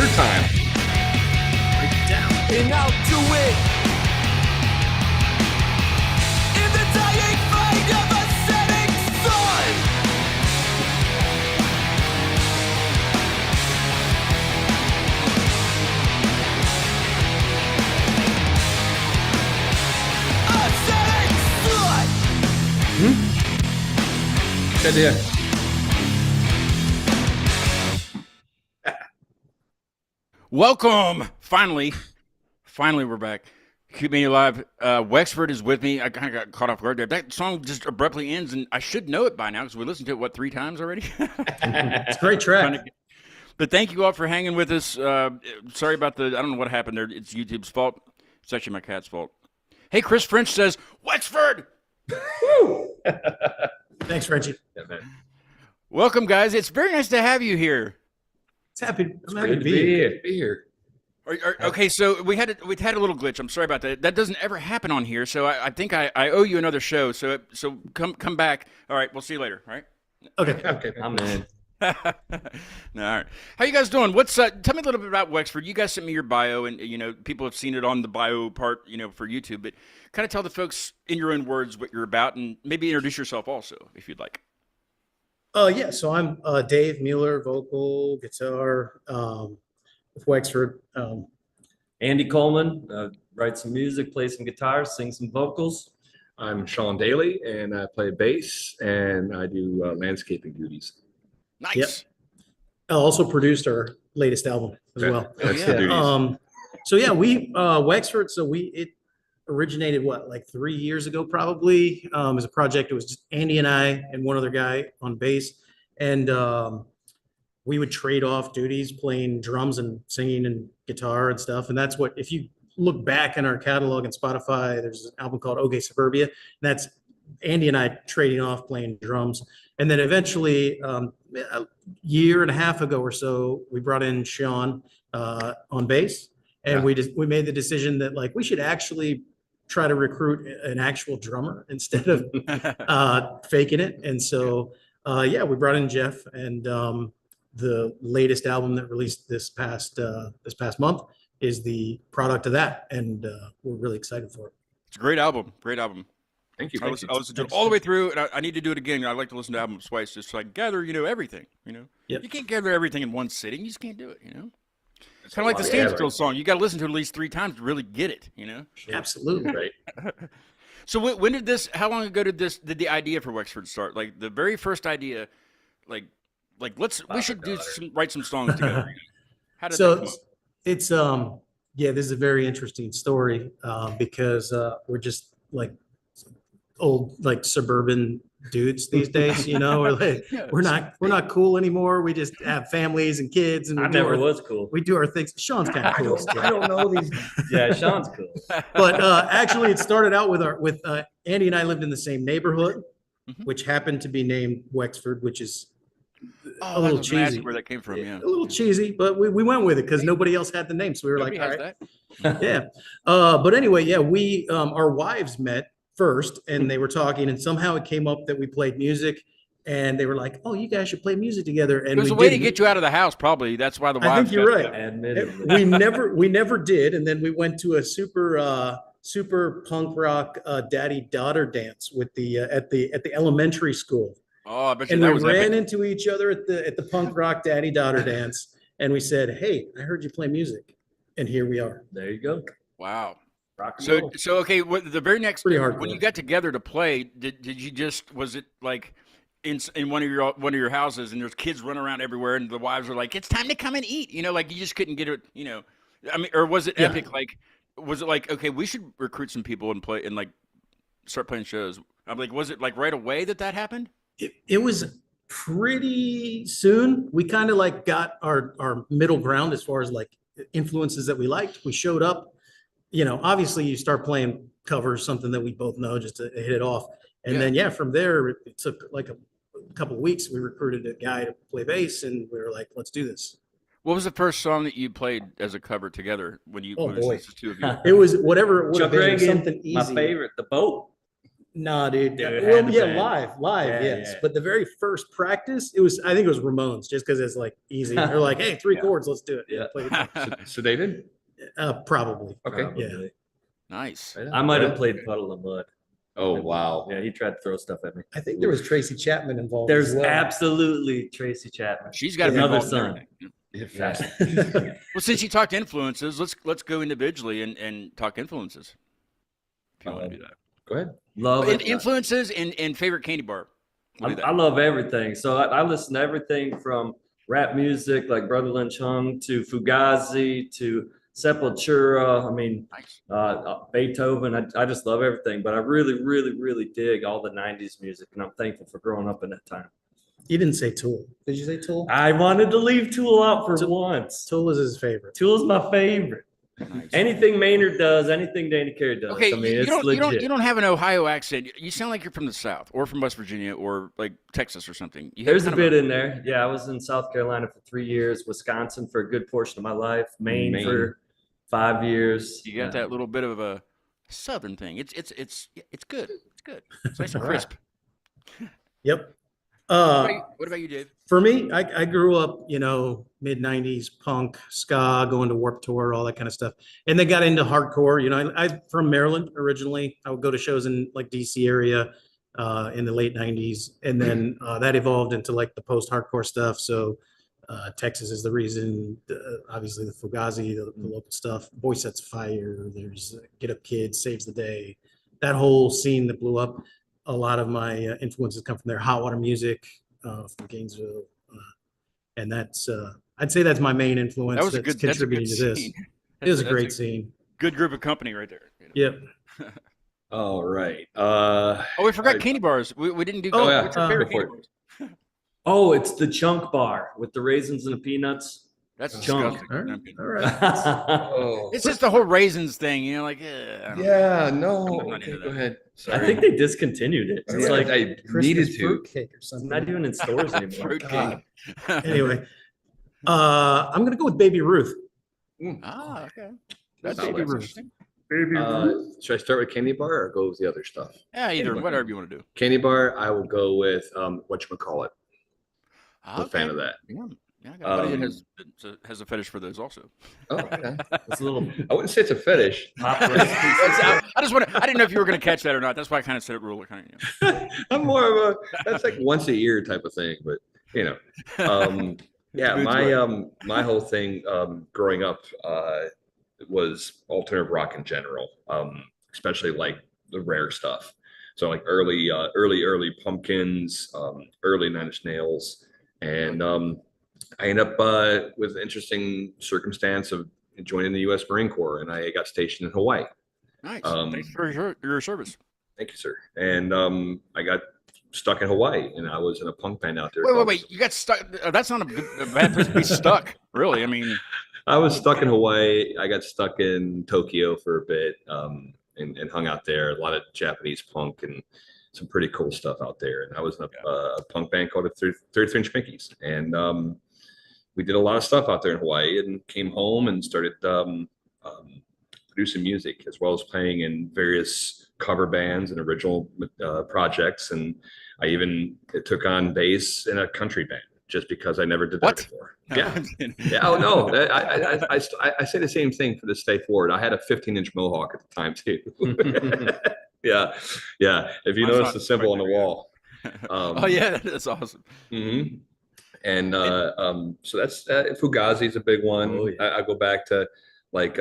your time. Break it down. And I'll do it in the dying light of a setting sun. A setting sun. Good idea. Welcome! Finally, we're back. Keep me alive. Wexford is with me. I kind of got caught off guard there. That song just abruptly ends, and I should know it by now because we listened to it, 3 times already? It's a great track. But thank you all for hanging with us. Sorry about I don't know what happened there. It's YouTube's fault. It's actually my cat's fault. Hey, Chris French says, Wexford! Thanks, Frenchie. Yeah, man. Welcome, guys. It's very nice to have you here. I'm happy It's to good to be be here. here. Okay, so we had a little glitch. I'm sorry about that. That doesn't ever happen on here, so I think I owe you another show. So come back. All right, we'll see you later. All right. Okay. Okay. I'm in. No, all right. How you guys doing? Tell me a little bit about Wexford. You guys sent me your bio, and people have seen it on the bio part, for YouTube. But kind of tell the folks in your own words what you're about, and maybe introduce yourself also, if you'd like. Yeah, so I'm Dave Mueller, vocal, guitar, with Wexford. Andy Kohlmann, write some music, play some guitar, sing some vocals. I'm Shawn Daley, and I play bass, and I do landscaping duties. Nice. Yep. I also produced our latest album as well. That's yeah. the duties. So yeah, we Wexford. So it originated like 3 years ago, probably, as a project. It was just Andy and I and one other guy on bass, and we would trade off duties, playing drums and singing and guitar and stuff. And that's what, if you look back in our catalog and Spotify, there's an album called Okay Suburbia. And that's Andy and I trading off playing drums. And then eventually, a year and a half ago or so, we brought in Shawn on bass, and Yeah. we made the decision that we should actually try to recruit an actual drummer instead of faking it. And so, we brought in Jeff, and the latest album that released this past month is the product of that, and we're really excited for it. It's a great album. Great album. Thank you. I listened to it all the way through, and I need to do it again. I like to listen to albums twice, just so I can gather, everything. Yep. You can't gather everything in one sitting. You just can't do it. It's kind of like the Yeah, Standstill right. song. You got to listen to it at least 3 times to really get it. Absolutely. Right. So when did this? How long ago did the idea for Wexford start? Like the very first idea, we should write some songs together. How did that come So up? it's this is a very interesting story because we're just old suburban dudes these days. We're not cool anymore. We just have families and kids, and I never was cool. we do our things. Sean's kind of cool. I don't know these. Yeah, Sean's cool. But actually, it started out with Andy and I lived in the same neighborhood, Mhm. which happened to be named Wexford, which is Oh, little I was gonna ask cheesy. where that came from. Yeah. a little cheesy, but we went with it because nobody else had the name. So we were Nobody like, has all right. that. Yeah. But anyway, yeah, we our wives met first, and they were talking, and somehow it came up that we played music, and they were like, "Oh, you guys should play music together." And There's we a way to didn't. get you out of the house, probably. That's why the I wives think you're got- right. Admittedly. we never did, and then we went to a super punk rock daddy-daughter dance with the at the elementary school. Oh, I bet you And that we was ran epic. into each other at the punk rock daddy-daughter dance, and we said, "Hey, I heard you play music," and here we are. There you go. Wow. Rock and So roll. okay, the very next Pretty when hardcore. you got together to play, did you just was it like in one of your houses and there's kids running around everywhere and the wives are like, it's time to come and eat, like you just couldn't get it, I mean, or was it Yeah. epic? Like, was it like, okay, we should recruit some people and play and start playing shows? I'm like, was it like right away that happened? It was pretty soon. We kind of got our middle ground as far as influences that we liked. We showed up, obviously you start playing covers, something that we both know, just to hit it off. And Yeah. then, from there, it took a couple of weeks. We recruited a guy to play bass, and we were like, let's do this. What was the first song that you played as a cover together when Oh, when it was boy. just the two of you? It was whatever it would Chuck have been, Reagan, something easy. my favorite, The Boat. Nah, dude. Dude, Well, hand yeah, to hand. live, Yeah, yes. yeah. But the very first practice, I think it was Ramones, just because it's like easy. They're like, hey, three Yeah. chords, let's do it. Yeah. Play guitar. So David? Probably. Okay. Probably. Nice. I might have played Puddle of Mud. Oh, wow. Yeah, he tried to throw stuff at me. I think there was Tracy Chapman involved. There's as well. absolutely Tracy Chapman. She's got to be Another involved in son. everything. Yeah. Well, since you talked influences, let's go individually and talk influences. If you want to do that. Go ahead. Love it. Influences and favorite candy bar. We'll do that. I love everything. So I listen to everything from rap music like Brother Lynch Hung to Fugazi to Sepultura. I mean, Nice. Beethoven. I just love everything. But I really, really, really dig all the 90s music. And I'm thankful for growing up in that time. You didn't say Tool. Did you say Tool? I wanted to leave Tool out for once. Tool is his favorite. Tool's my favorite. Nice. Anything Maynard does, anything Danny Carey does. Okay, I mean, you it's don't, legit. you don't have an Ohio accent. You sound like you're from the South or from West Virginia or like Texas or something. You have There's a kind of bit in there. Yeah, I was in South Carolina for 3 years, Wisconsin for a good portion of my life, Maine. For 5 years. You got that little bit of a Southern thing. It's good. It's good. It's nice and crisp. Yep. What about you, Dave? For me, I grew up, mid 90s punk, ska, going to Warped Tour, all that kind of stuff. And then got into hardcore. I'm from Maryland originally. I would go to shows in like DC area in the late 90s. And then that evolved into like the post-hardcore stuff. So Texas is the reason, obviously the Fugazi, the local stuff, Boy Sets Fire, there's Get Up Kids, Saves the Day, that whole scene that blew up. A lot of my influences come from there. Hot Water Music from Gainesville, and that's I'd say that's my main influence. That was a that's good, that's a good contributing to this. scene. It was a That's great scene. Good group of company right there. Yep. All right. Oh, we forgot candy bars. We didn't do. Oh, yeah. What's your favorite Go for candy it. bars? Oh, it's the chunk bar with the raisins and the peanuts. That's Chunk. disgusting. All right. Oh. It's just the whole raisins thing, like. I don't know. Yeah, no. I'm not Okay, into go that. ahead. I think they discontinued it. It's Yeah, like I Christmas needed to. fruitcake or it's something. not even in stores anymore. Fruitcake. Anyway, I'm gonna go with Baby Ruth. Ah, okay. That's That's Baby Ruth. interesting. Should I start with candy bar or go with the other stuff? Yeah, either Anyway. whatever you want to do. Candy bar, I will go with whatchamacallit. Ah, I'm a fan of that. Yeah, I got a buddy that has a fetish for those also. Oh, okay. It's a little I wouldn't say it's a fetish. pop recipe. I didn't know if you were going to catch that or not. That's why I kind of said it real kind of. I'm more of that's like once a year type of thing, but yeah, my whole thing growing up was alternative rock in general, especially like the rare stuff. So like early Pumpkins, early Nine Inch Nails, and I ended up with an interesting circumstance of joining the U.S. Marine Corps, and I got stationed in Hawaii. Nice. Um, Thanks for your service. Thank you, sir. And I got stuck in Hawaii, and I was in a punk band out there. Wait. You got stuck. That's not a bad place to be stuck, really. I mean, I was stuck in Hawaii. I got stuck in Tokyo for a bit and hung out there. A lot of Japanese punk and some pretty cool stuff out there. And I was in a punk band called the 33-inch Pixies. And we did a lot of stuff out there in Hawaii and came home and started producing music as well as playing in various cover bands and original projects. And I even took on bass in a country band just because I never did that What? before. Yeah. Yeah. Oh no. I say the same thing for this Stay Forward. I had a 15-inch mohawk at the time too. Yeah. Yeah. If you Mine's notice not the symbol on the quite there yet. wall. Oh yeah, that's awesome. Mhm. And so that's Fugazi is a big one. Oh, yeah. I go back to like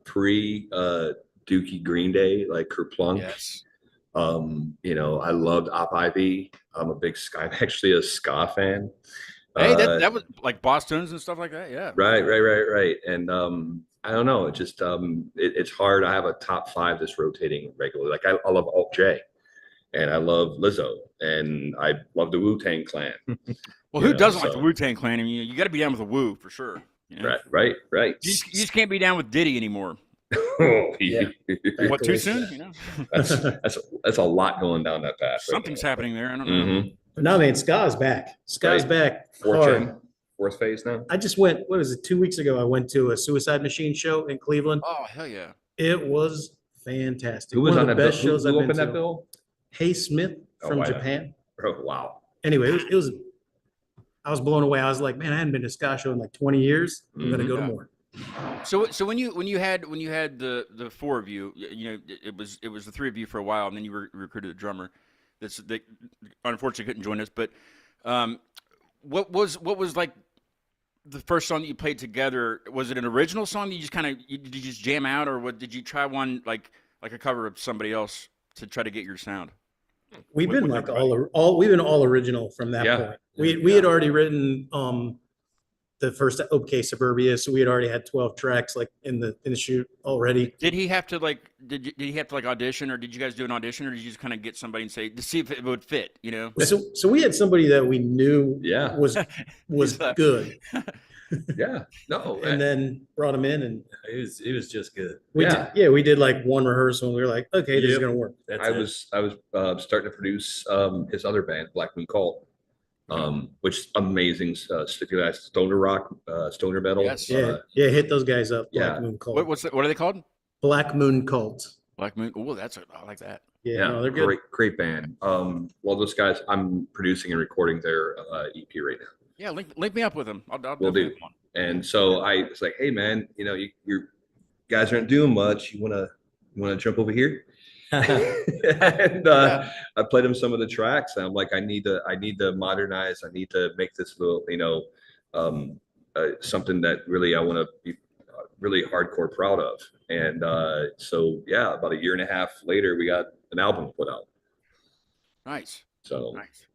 pre Dookie Green Day, like Kerplunk. Yes. I loved Op Ivy. I'm actually a ska fan. Hey, that was like Boston's and stuff like that. Yeah. Right. And I don't know. It just it's hard. I have a top 5 that's rotating regularly. Like I love Alt J, and I love Lizzo, and I love the Wu-Tang Clan. Well, who Yeah, doesn't like so- the Wu-Tang Clan? I mean, you got to be down with the Wu for sure. You know? Right. You just can't be down with Diddy anymore. Oh, Yeah. What, too away soon? from You know, that's a lot going down that path. something's happening there. I don't know. Mm-hmm. But no, man, ska's back. Ska's Right. back. hard. Fourth phase now. I just what was it, 2 weeks ago? I went to a Suicide Machine show in Cleveland. Oh hell yeah! It was fantastic. Who was One on of that the bill? best shows Who I've been opened that to. bill? Hey Smith Oh, from wow. Japan. Oh, wow. Anyway, it was I was blown away. I was like, man, I hadn't been to a ska show in like 20 years. I'm gonna go to Yeah. more. So when you had the four of you, you know, it was the three of you for a while, and then you recruited a drummer. That unfortunately couldn't join us. But what was like the first song that you played together? Was it an original song that you just did you just jam out, or did you try one like a cover of somebody else to try to get your sound? We've been What- like we've been all original from that Yeah. point. We had already written the first OK Suburbia, so we had already had 12 tracks like in the shoot already. Did he have to did he have to audition, or did you guys do an audition, or did you just kind of get somebody and say to see if it would fit, you know? So we had somebody that we knew Yeah. was good, Yeah. No. and then brought him in, and It was just good. we Yeah. we did like one rehearsal, and we were like, okay, this is Yep. gonna work. That's I it. was starting to produce his other band, Black Moon Cult, which amazing stipulated stoner rock, stoner metal. Yes. Yeah, hit those guys up. Yeah. Black Moon Cult. What are they called? Black Moon Cult. Black Moon. Oh, I like that. Yeah, no, they're good. great band. Well, those guys, I'm producing and recording their EP right now. Yeah, link me up with them. I'll Will definitely do. have one. And so I was like, hey man, you know, you guys aren't doing much. You wanna jump over here? And I played him some of the tracks, and I'm like, I need to modernize. I need to make this little, you know, something that really I want to be really hardcore proud of. And so yeah, about a year and a half later, we got an album put out. Nice. So Nice.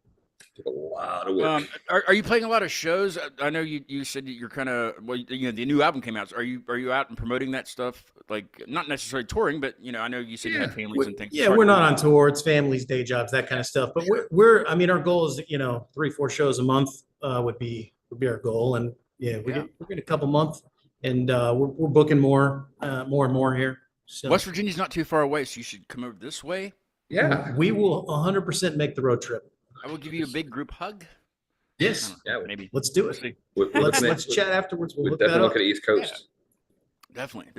took a lot of work. Are you playing a lot of shows? I know you said that you're kind of, well, you know, the new album came out. So are you out and promoting that stuff? Like, not necessarily touring, but you know, I know you said you had families and things. Yeah, we're not on tour. It's families, day jobs, that kind of stuff. But I mean, our goal is, you know, 3-4 shows a month would be our goal. And yeah, we're getting a couple months, and we're booking more and more here. So West Virginia's not too far away, so you should come over this way. Yeah. we will 100% make the road trip. I will give you a big group hug. Yes, Yeah. Maybe. let's do We'll it. see. Let's chat afterwards. We'll We're look that definitely up. looking at East Coast. Definitely.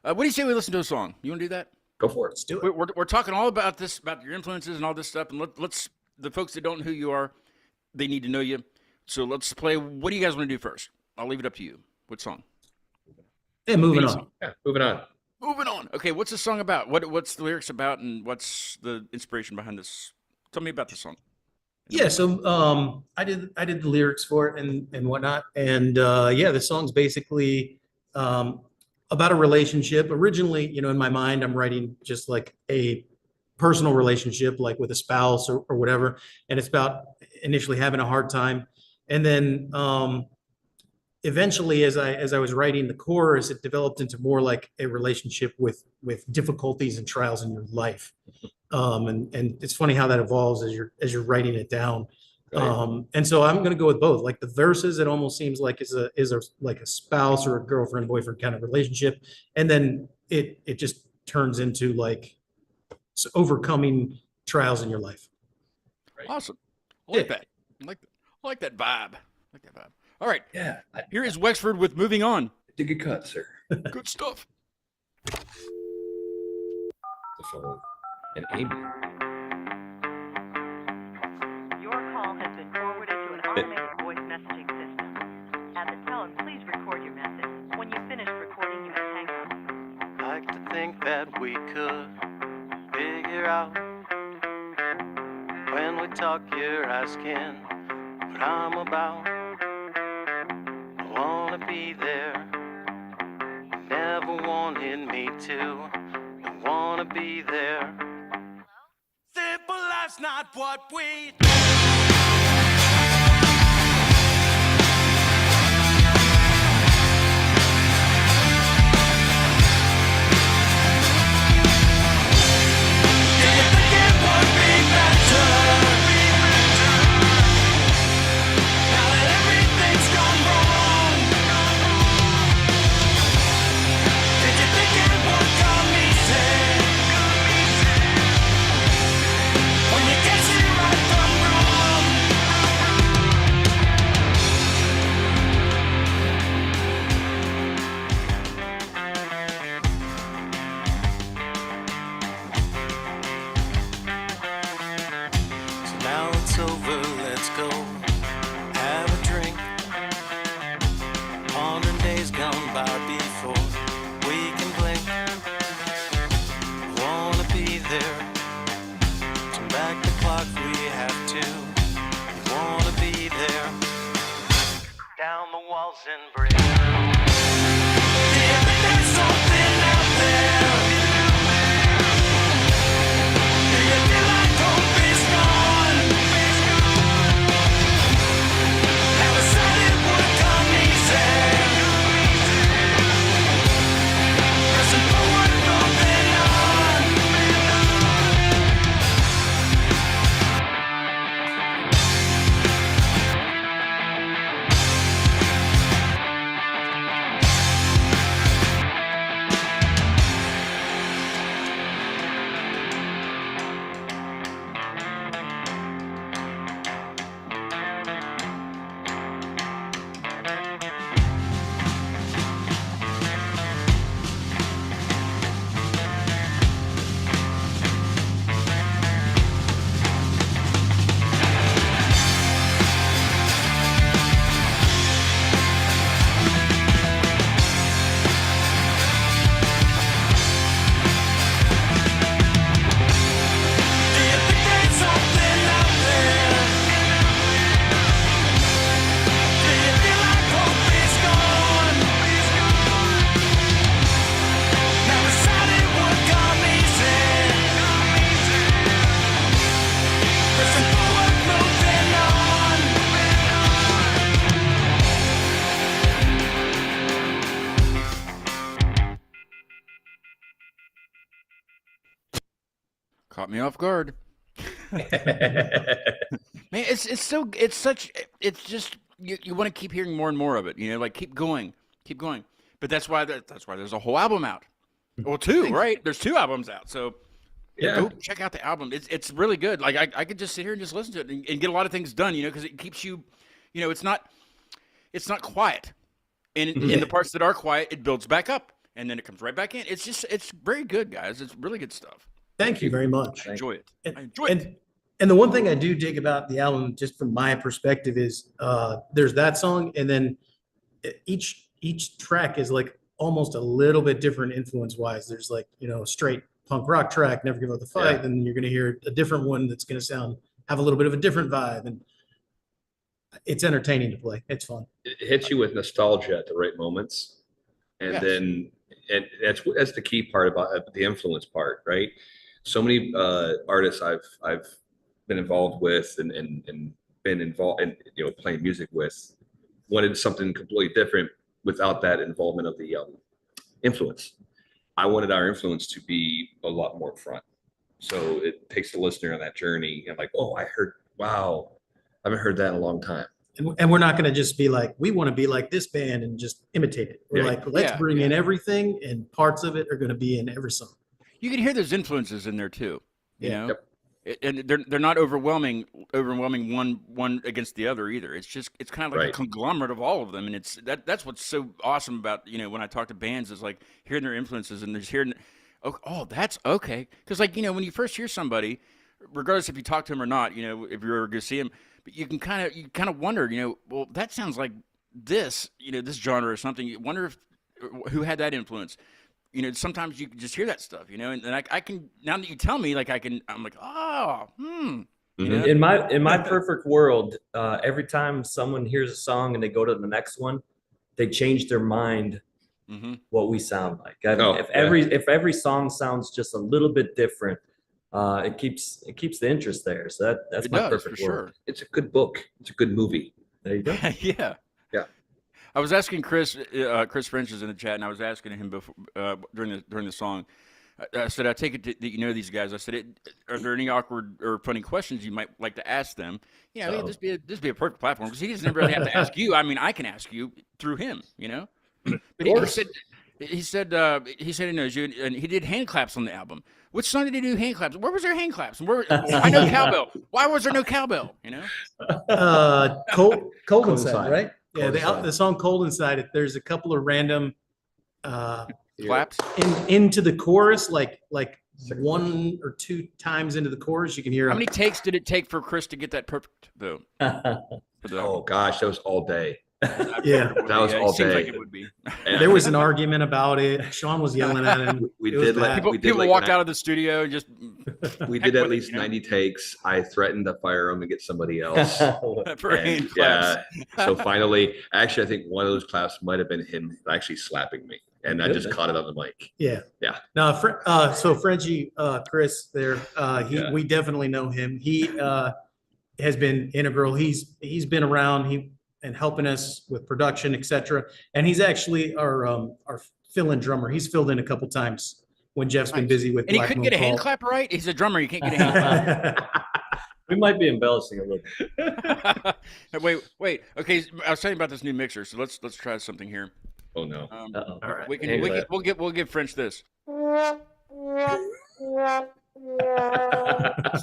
What do you say we listen to a song? You want to do that? Go for it. Let's do it. We're talking all about this, about your influences and all this stuff, and let's the folks that don't know who you are, they need to know you. So let's play. What do you guys want to do first? I'll leave it up to you. What song? Yeah, moving Any on. song. Yeah. Moving on. Moving on. Okay, what's the song about? What's the lyrics about, and what's the inspiration behind this? Tell me about the song. Yeah, so I did the lyrics for it and whatnot, and yeah, the song's basically about a relationship. Originally, you know, in my mind, I'm writing just like a personal relationship, like with a spouse or whatever, and it's about initially having a hard time, and then eventually, as I was writing the chorus, it developed into more like a relationship with difficulties and trials in your life. And it's funny how that evolves as you're writing it down. Right. And so I'm going to go with both. Like the verses, it almost seems like is a like a spouse or a girlfriend, boyfriend kind of relationship. And then it just turns into like overcoming trials in your life. Right. Awesome. I like that. I like that vibe. All right. Yeah. Here is Wexford with Moving On. Dig a cut, sir. Good stuff. The phone. And Amy. Your call has been forwarded to an automated voice messaging system. At the tone, please record your message. When you've finished recording, you may hang up. Like to think that we could figure out when we talk, you're asking what I'm about. I wanna be there. Never wanted me to. I wanna be there. Simple life's not what we do. When you guess it right from wrong. walls and bricks. Do you think there's something out there? Do you feel like hope is gone? Never said it would come easy. Pressing forward, moving on. Caught me off guard. Man, it's just you want to keep hearing more and more of it, like keep going. But that's why there's a whole album out. Well, two, right? There's 2 albums out. So Yeah. go check out the album. It's really good. Like I could just sit here and just listen to it and get a lot of things done, because it keeps you, it's not quiet. And in the parts that are quiet, it builds back up and then it comes right back in. It's very good, guys. It's really good stuff. Thank you very much. Enjoy it. And- I enjoy it. And the one thing I do dig about the album, just from my perspective, is there's that song, and then each track is like almost a little bit different influence wise. There's like, a straight punk rock track, Never Give Up the Fight, Yeah. and you're gonna hear a different one that's gonna have a little bit of a different vibe, and it's entertaining to play. It's fun. It hits you with nostalgia at the right moments, and Yes. then and that's the key part about the influence part, right? So many artists I've been involved with and been involved in playing music with wanted something completely different without that involvement of the influence. I wanted our influence to be a lot more front, so it takes the listener on that journey and like, oh, wow, I haven't heard that in a long time. And we're not gonna just be like, we want to be like this band and just imitate it. We're Yeah. like, let's Yeah, bring in yeah. everything, and parts of it are gonna be in every song. You can hear those influences in there too. You Yeah. know, Yep. And they're not overwhelming one against the other either. It's kind of like a Right. conglomerate of all of them, and that's what's so awesome about when I talk to bands is like hearing their influences and just hearing, oh that's okay, because like when you first hear somebody, regardless if you talk to them or not, if you're ever going to see them, but you kind of wonder, well that sounds like this this genre or something. You wonder who had that influence. Sometimes you can just hear that stuff, and I can, now that you tell me, like I'm like, oh, Mhm. In my perfect world, every time someone hears a song and they go to the next one, they change their mind Mm-hmm. what we sound like. Oh, if yeah. every song sounds just a little bit different, it keeps the interest there. So that's It my does, perfect for world. sure. It's a good book. It's a good movie. There you go. Yeah. Yeah. I was asking Chris French is in the chat, and I was asking him before during the song. I said, I take it that you know these guys. I said, are there any awkward or funny questions you might like to ask them? This be a perfect platform, because he doesn't really have to ask you. I mean, I can ask you through him, But he said he knows you, and he did hand claps on the album. Which song did he do hand claps? Where was there hand claps? And I know cowbell. Why was there no cowbell? Cold Inside. Inside, right? Yeah, Cold Inside. the song Cold Inside, there's a couple of random Claps. into the chorus, like 1 or 2 times into the chorus, you can hear How many takes did it take for Chris to get that perfect though? For the Oh gosh, that was all day. Yeah. That was all it seems day. like it would be. And There was an argument about it. Shawn was yelling at him. We It was did bad. People like walked out of the studio and just we heck did at with it, least you know? 90 takes. I threatened to fire him and get somebody else. for And, hand claps. so finally, actually, I think one of those claps might have been him actually slapping me, and I just Goodness. caught it on the mic. Yeah. Yeah. No, so Frenchie, Chris there, Yeah. we definitely know him. He has been integral. He's been around and helping us with production, etc. And he's actually our fill-in drummer. He's filled in a couple times when Jeff's been Nice. busy with And he Black couldn't Moon get a hand Call. clap right. He's a drummer. You can't get a hand clap. We might be embellishing a little. wait. Okay, I was telling you about this new mixer, so let's try something here. Oh no. Uh-oh. All right. We'll give French this. It's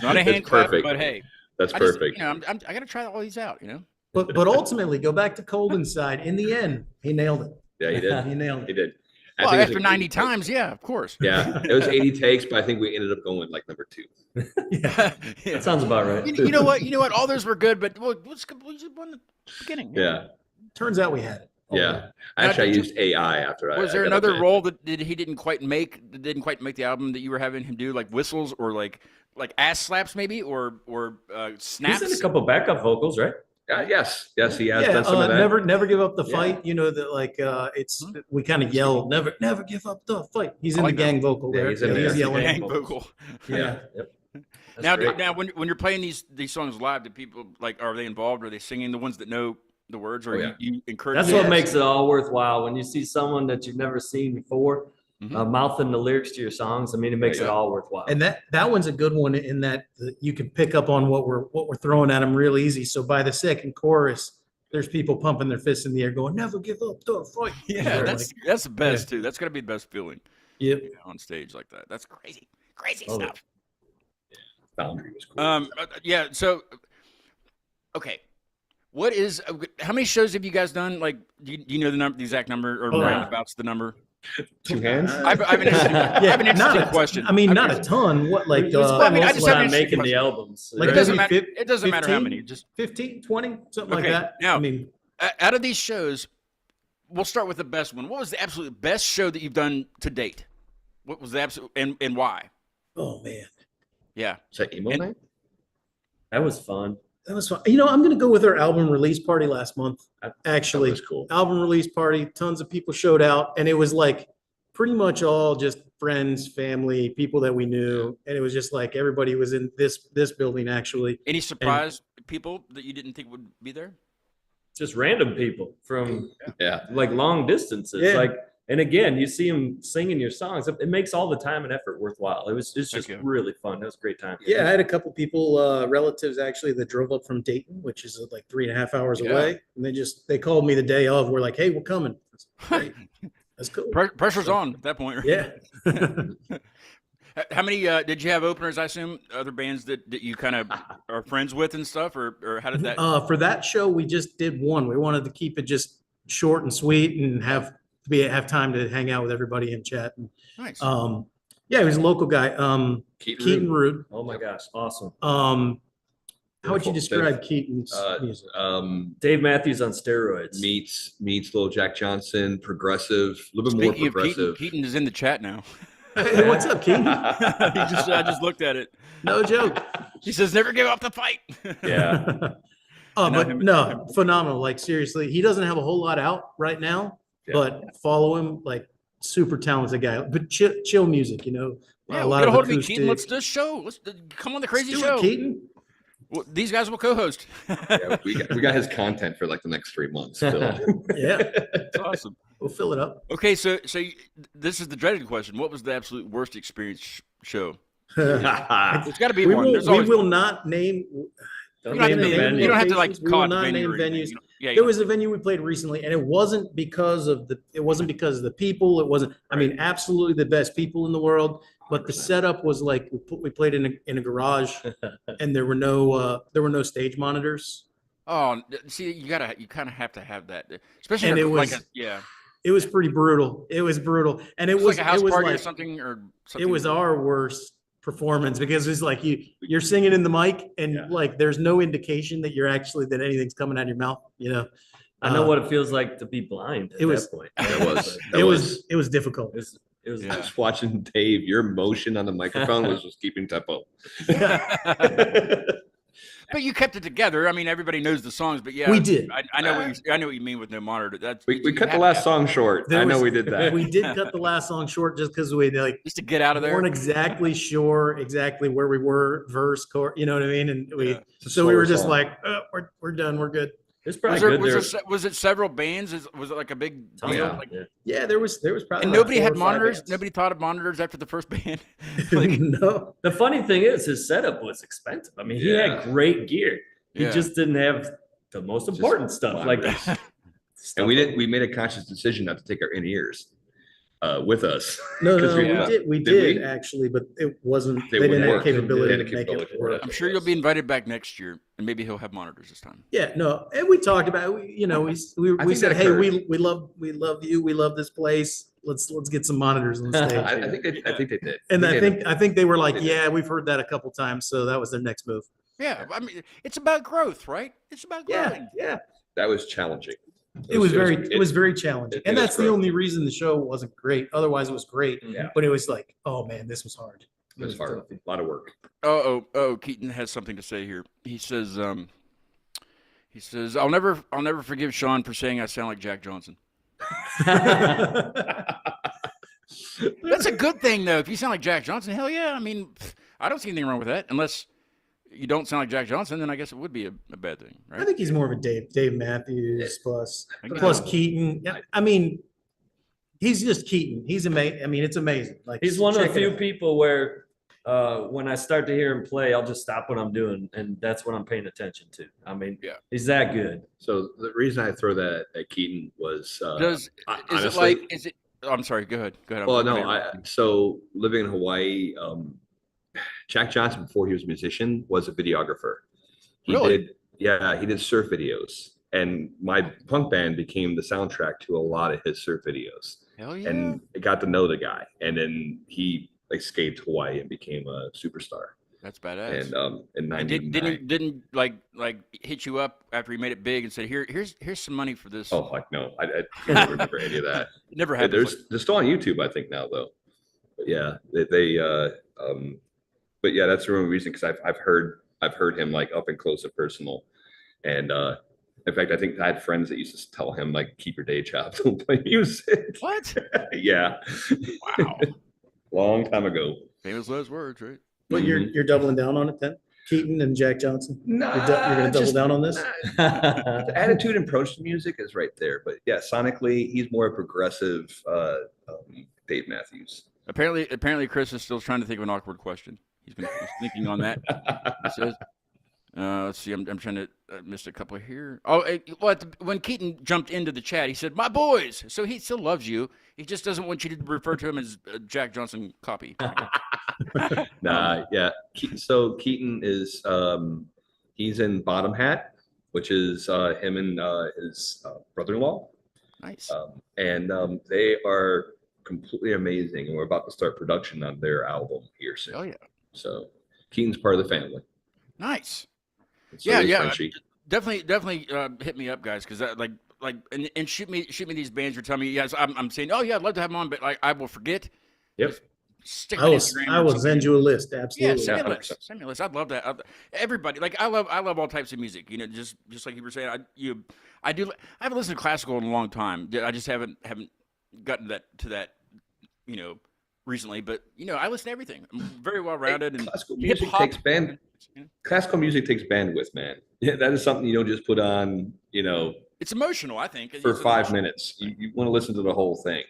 not a That's hand clap, perfect. but hey, That's I just, perfect. you know, I got to try all these out. You know, But ultimately, go back to Cohlmann's side. In the end, he nailed it. Yeah, he did. He nailed He it. did. I well, think it was after like 90 80 times, yeah, of course. Yeah, it was 80 takes, but I think we ended up going like number 2. Yeah. Yeah. That sounds about right. You know what? All those were good, but we just won the beginning. Yeah. Turns out we had it. Yeah. Now, Actually, I did you- used AI after I. Was there I got up another there. role that he didn't quite make the album that you were having him do, like whistles or like ass slaps maybe or He's snaps? in a couple backup vocals, right? Yes, he has Yeah, done some of that. never give up the Yeah. fight. You know that like it's we kind of yell never give up the fight. He's I in like the that. gang vocal Yeah, there. he's in there. He's yelling. Gang vocal. Yeah. Yep. That's Now, great. when you're playing these songs live, do people like are they involved? Are they singing the ones that know the words, or Oh, yeah. you encourage? That's them? what makes it all worthwhile. When you see someone that you've never seen before, Mhm. mouthing the lyrics to your songs, I mean, it makes Yeah. it all worthwhile. And that one's a good one in that you can pick up on what we're throwing at them real easy. So by the second chorus, there's people pumping their fists in the air, going, "Never give up the fight." Yeah, They're that's the best too. That's gotta be the best feeling Yep. on stage like that. That's crazy Oh, stuff. Boundary was cool. Yeah. So, okay, what is? How many shows have you guys done? Like, do you know the exact number, or Oh, roundabouts the number? 2 hands. I have an interesting, I have an not interesting a question. I mean, not a ton. What like We spent I mean, I most just of the have time an making interesting the albums. Like it doesn't maybe matter. It doesn't matter how 15? many. Just 15, 20, something like Okay, that. now- I mean, out of these shows, we'll start with the best one. What was the absolute best show that you've done to date? What was the absolute and why? oh man, Yeah. Is that emo And- night? That was fun. that was fun. You know, I'm gonna go with our album release party last month. That Actually, was cool. album release party, tons of people showed out, and it was like pretty much all just friends, family, people that we knew, and it was just like everybody was in this building actually. Any surprise people that you didn't think would be there? Just random people from Yeah. like long distances. Yeah. Like, and again, you see them singing your songs. It makes all the time and effort worthwhile. It's just Thank you. really fun. It was a great time. Yeah, I had a couple people, relatives actually, that drove up from Dayton, which is like 3.5 hours Yeah. away, and they called me the day of. We're like, "Hey, we're coming." That's great. That's cool. Pressure's on at that point. Right? Yeah. How many did you have openers? I assume other bands that you kind of are friends with and stuff, or how did that? For that show, we just did one. We wanted to keep it just short and sweet and have time to hang out with everybody and chat. And, Nice. yeah, he was a local guy. Keaton Keaton Rude. Oh my gosh, awesome. How would you Beautiful. describe Keaton's music? Dave Matthews on steroids. Meets Little Jack Johnson, progressive, a little bit more Speaking of Keaton, progressive. Keaton is in the chat now. Hey, what's up, Keaton? I just looked at it. No joke. He says, "Never give up the fight." Yeah. Oh, And now but him- no, phenomenal. Like seriously, he doesn't have a whole lot out right now, Yeah. but follow him. Like super talented guy, but chill music, you know. Yeah, a lot get a of hold of me, acoustic. Keaton. Let's do a show. Let's come on the crazy Let's do show. it, Keaton. Well, these guys will co-host. Yeah, we got his content for like the next 3 months. Still. Yeah, That's awesome. we'll fill it up. Okay, so this is the dreaded question. What was the absolute worst experience show? we There's got to be one. There's will, we always will one. not name. Don't You don't have to name the name- venue. you don't have to like locations. We call will it the not venue name or anything, venues. you know? Yeah, There was a venue we played recently, and it wasn't because of the people. It wasn't. I mean, absolutely the best people in the world. But the 100%. setup was like we played in a garage, and there were no stage monitors. Oh, see, you kind of have to have that, especially And if it like was- yeah, It was pretty brutal. It was brutal, and it it's was like a house it was party or like something or it something. was our worst performance because it's like you're singing in the mic and Yeah. like there's no indication that that anything's coming out of your mouth, you know. I know what it feels like to be blind at that point. It was difficult. It was Just watching Dave, your motion on the microphone was just keeping tempo. But you kept it together. I mean, everybody knows the songs, but yeah, We did. I know what you mean with no monitor. That's We cut the last song short. I know we did that. We did cut the last song short just because we just to get out of there. weren't exactly sure exactly where we were, verse, chorus, you know what I mean? And we It's a so we were slower just song. like, we're done, we're good. It's probably Was it several bands? Was it like a big deal? Yeah. Like, Yeah, there was probably and like nobody 4 had or 5 monitors. bands. Nobody thought of monitors after the first band. Like, No. The funny thing is, his setup was expensive. I mean, he Yeah. had great gear. He Yeah. just didn't have the most important stuff. Like, monitors. And we made a conscious decision not to take our in-ears with us. No, 'Cause we Did did we? actually, but it wasn't, They they didn't wouldn't have work. capability They to had make capability it for it. work. I'm sure you'll be invited back next year, and maybe he'll have monitors this time. Yeah, no, and we talked about, we think said, that hey, occurred. we love you, we love this place. Let's get some monitors on stage. I think they did. And They did. I think they were like, They did. yeah, we've heard that a couple times, so that was their next move. Yeah, I mean, it's about growth, right? It's about growing. Yeah. That was challenging. It was very challenging, it and is that's the growth. only reason the show wasn't great. Otherwise, it was great. Yeah. But it was like, oh man, this was hard. It was hard. A lot of work. Oh, Keaton has something to say here. He says, I'll never forgive Shawn for saying I sound like Jack Johnson. That's a good thing, though. If you sound like Jack Johnson, hell yeah. I mean, I don't see anything wrong with that. Unless you don't sound like Jack Johnson, then I guess it would be a bad thing, I right? think he's more of a Dave Matthews plus Yeah. Keaton. Yeah, I mean, he's just Keaton. He's amazing. I mean, it's amazing. Like he's one of check the it few out. people where when I start to hear him play, I'll just stop what I'm doing, and that's what I'm paying attention to. I mean, Yeah. he's that good. So the reason I throw that at Keaton was honestly, I'm sorry, go ahead. Well, no, so living in Hawaii, Jack Johnson, before he was a musician, was a videographer. He Really? did surf videos, and my punk band became the soundtrack to a lot of his surf videos. Hell yeah. And I got to know the guy, and then he escaped Hawaii and became a superstar. That's badass. And in And '99, didn't like hit you up after he made it big and said, here's some money for this. oh like no, I can't remember any of that. It never happened. They're still on YouTube, I think now though. But yeah, but yeah, that's the only reason because I've heard him like up and close and personal, and in fact, I think I had friends that used to tell him like, keep your day job, don't play music. What? Yeah, Wow. long time ago. Famous last words, right? But you're doubling down on it then, Keaton and Jack Johnson. Nah, You're going to double down on this. The attitude and approach to music is right there, but yeah, sonically, he's more a progressive Dave Matthews. Apparently, Chris is still trying to think of an awkward question. He's thinking on that. He says, let's see. I'm trying to missed a couple here. Oh, when Keaton jumped into the chat, he said, "My boys." So he still loves you. He just doesn't want you to refer to him as Jack Johnson copy. Nah, yeah. So Keaton is he's in Bottom Hat, which is him and his brother-in-law, Nice. and they are completely amazing. And we're about to start production on their album here soon. Oh yeah. So Keaton's part of the family. Nice. And so Yeah, is yeah. Frenchie. Definitely hit me up, guys, because and shoot me these bands. You're telling me, yes, I'm saying, oh yeah, I'd love to have them on, but like I will forget. Yep. Stick I on will Instagram I or will something. send you a list. Yeah, Absolutely. send me a 100%. list. Send me a list. I'd love that. Everybody, like I love all types of music. You know, just like you were saying, I haven't listened to classical in a long time. I just haven't gotten to that, you know, recently. But you know, I listen to everything. I'm very well rounded. And Classical music hip-hop. takes classical music takes bandwidth, man. Yeah, that is something you don't just put on, you know, It's emotional, I think. for It's 5 emotional. minutes. You want to listen to the whole thing.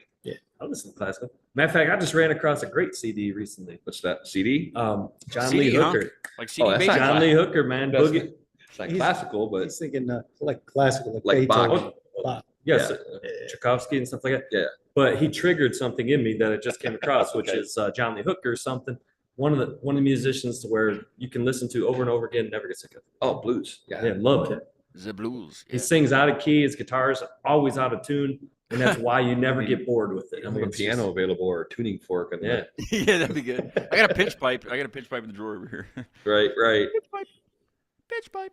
I listen to classical. Matter of fact, I just ran across a great CD recently. What's that CD? John CD, Lee huh? Hooker. Like CD that's Baby. not John Lee Hooker, man. That's Boogie. It's like He's- classical, but He's thinking like classical, like, Like Bach. Beethoven. Bach. Yes, Yeah. Tchaikovsky and stuff like that. Yeah. But he triggered something in me that I just came across, which Okay. is John Lee Hooker, something one of the musicians to where you can listen to over and over again, and never get sick of it. oh, blues. Yeah, love it. The blues. He sings out of key. His guitar's always out of tune, and that's why you never get bored with it. I have a piano available or a tuning fork. And Yeah. Yeah, that'd be good. I got a pitch pipe. I got a pitch pipe in the drawer over here. right. Pitch pipe. Pitch pipe.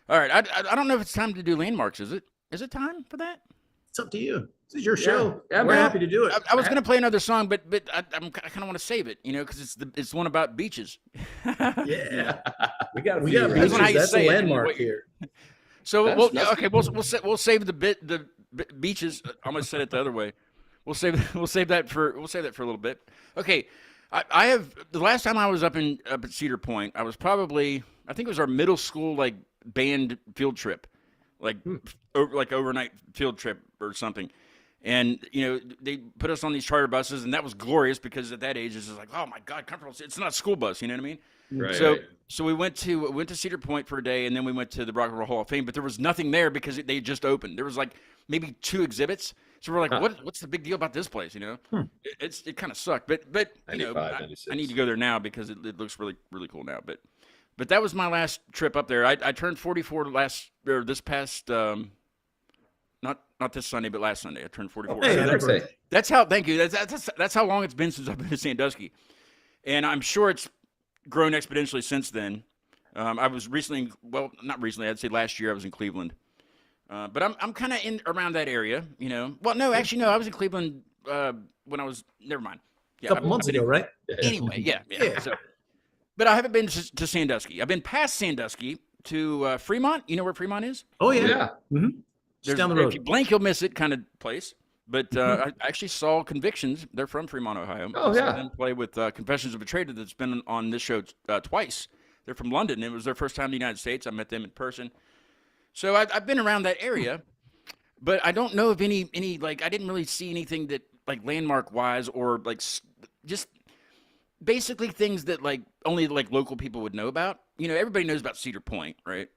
All right. I don't know if it's time to do landmarks, is it? Is it time for that? It's up to you. This is your show. Yeah, We're man. happy to do it. I was gonna play another song, but I kind of want to save it, because it's the one about beaches. Yeah. We got We got Depends on how beaches. you That's say a it. landmark Wait. here. So That's we'll save the beaches. I almost said it the other way. We'll save that for a little bit. Okay, I have the last time I was up at Cedar Point, I was probably, I think it was our middle school like band field trip, like overnight field trip or something. And they put us on these charter buses, and that was glorious because at that age it's just like, oh my God, comfortable. It's not a school bus, you know what I mean? Right. So we went to Cedar Point for a day, and then we went to the Rock and Roll Hall of Fame. But there was nothing there because they just opened. There was like maybe 2 exhibits. So we're like, what's the big deal about this place? It kind of sucked. But 95, 96. I need to go there now because it looks really really cool now. But that was my last trip up there. I turned 44 this past. Not this Sunday, but last Sunday. I turned 44. Hey, So happy that's- birthday. that's how. Thank you. That's how long it's been since I've been to Sandusky, and I'm sure it's grown exponentially since then. I was recently, well, not recently. I'd say last year I was in Cleveland, but I'm kind of in around that area. Well, no, actually, no. I was in Cleveland when I was. Never mind. A couple months ago, right? Anyway, yeah. Yeah. So, but I haven't been to Sandusky. I've been past Sandusky to Fremont. You know where Fremont is? Oh, yeah. Yeah. Mm-hmm. Just down the road. If you blink, you'll miss it kind of place. But I actually saw Convictions. They're from Fremont, Ohio. Oh, I saw yeah. them play with Confessions of a Traitor that's been on this show twice. They're from London. It was their first time in the United States. I met them in person. So I've been around that area, but I don't know of any like, I didn't really see anything that like landmark wise or like just basically things that like only like local people would know about. Everybody knows about Cedar Point, right?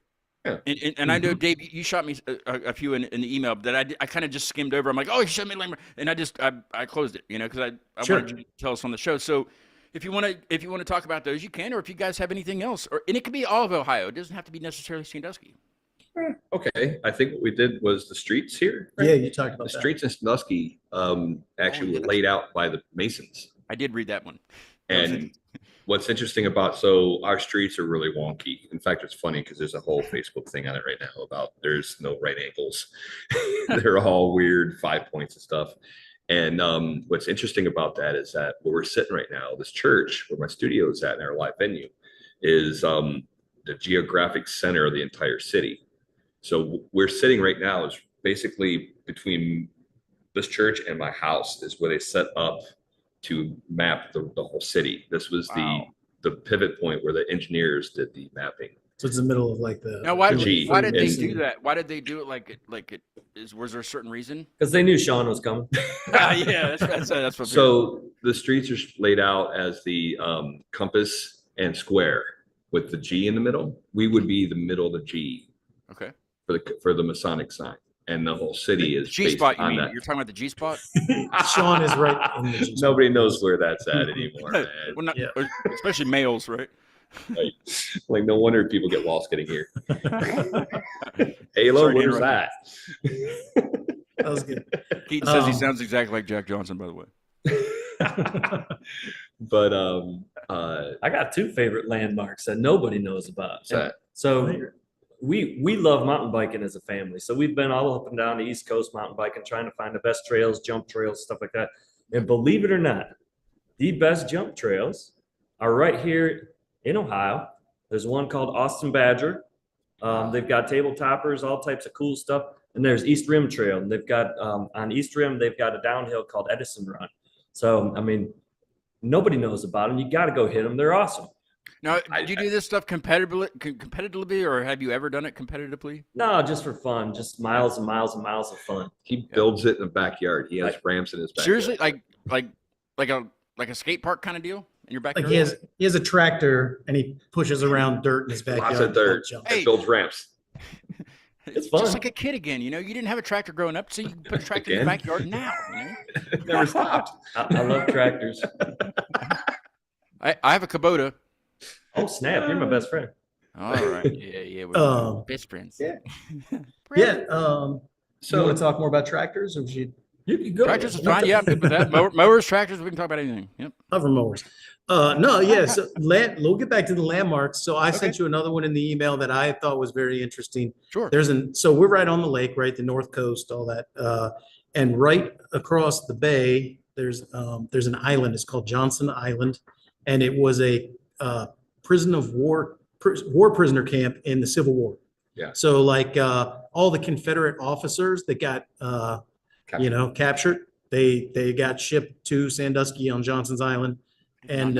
Yeah. And I know, Dave, you shot me a few in the email that I kind of just skimmed over. I'm like, oh, you showed me landmark, and I closed it, because I Sure. wanted you to tell us on the show. So if you want to talk about those, you can, or if you guys have anything else, and it could be all of Ohio. It doesn't have to be necessarily Sandusky. Okay. I think what we did was the streets here. Yeah, you talked about The that. streets in Sandusky actually were laid out by the Masons. I did read that one. And what's interesting so our streets are really wonky. In fact, it's funny because there's a whole Facebook thing on it right now about there's no right angles. They're all weird 5 points and stuff. And what's interesting about that is that where we're sitting right now, this church where my studio is at in our live venue is the geographic center of the entire city. So we're sitting right now is basically between this church and my house is where they set up to map the whole city. This was the pivot point where the engineers did the mapping. So it's the middle of like the. Now, why The G. did they It's- do that? Why did they do it like it is? Was there a certain reason? Because they knew Shawn was coming. Yeah, that's what. So the streets are laid out as the compass and square with the G in the middle. We would be the middle of the G Okay. for the Masonic sign, and the whole city is G based spot. You on mean that. you're talking about the G spot? Shawn is right in the G spot. Nobody knows where that's at anymore, man. Well, not, Yeah. especially males, right? Like no wonder people get lost getting here. Halo, Sorry to where's interrupt that? That was good. Keaton says he Um, sounds exactly like Jack Johnson, by the way. But I got 2 favorite landmarks that nobody knows about. what's that? So we love mountain biking as a family. So we've been all up and down the East Coast mountain biking, trying to find the best trails, jump trails, stuff like that. And believe it or not, the best jump trails are right here in Ohio. There's one called Austin Badger. They've got table toppers, all types of cool stuff. And there's East Rim Trail. And they've got on East Rim, they've got a downhill called Edison Run. So, I mean, nobody knows about them. You got to go hit them. They're awesome. Now, do you do this stuff competitively, or have you ever done it competitively? No, just for fun, just miles and miles and miles of fun. He builds it in the backyard. He has ramps in his backyard. Seriously, like a skate park kind of deal in your backyard? Like he has a tractor and he pushes around dirt in his backyard. Lots of dirt. Jump. Hey. Builds ramps. It's fun. Just like a kid again, you didn't have a tractor growing up, so you can put a tractor in your Again? backyard now. Never stopped. I love tractors. I have a Kubota. Oh, snap. You're my best friend. All right. Yeah. We're best friends. yeah. Really? Yeah. So you want to talk more about tractors, or should You can go. Tractors is fine. Yeah, I'm good with that. Mowers, tractors, we can talk about anything. Yep. cover mowers? No, yeah. So we'll get back to the landmarks. So I sent you another one in the email that I thought was very interesting. Sure. So we're right on the lake, right? The North Coast, all that. And right across the bay, there's an island. It's called Johnson Island. And it was a war prisoner camp in the Civil War. Yeah. So like all the Confederate officers that got captured, they got shipped to Sandusky on Johnson's Island. And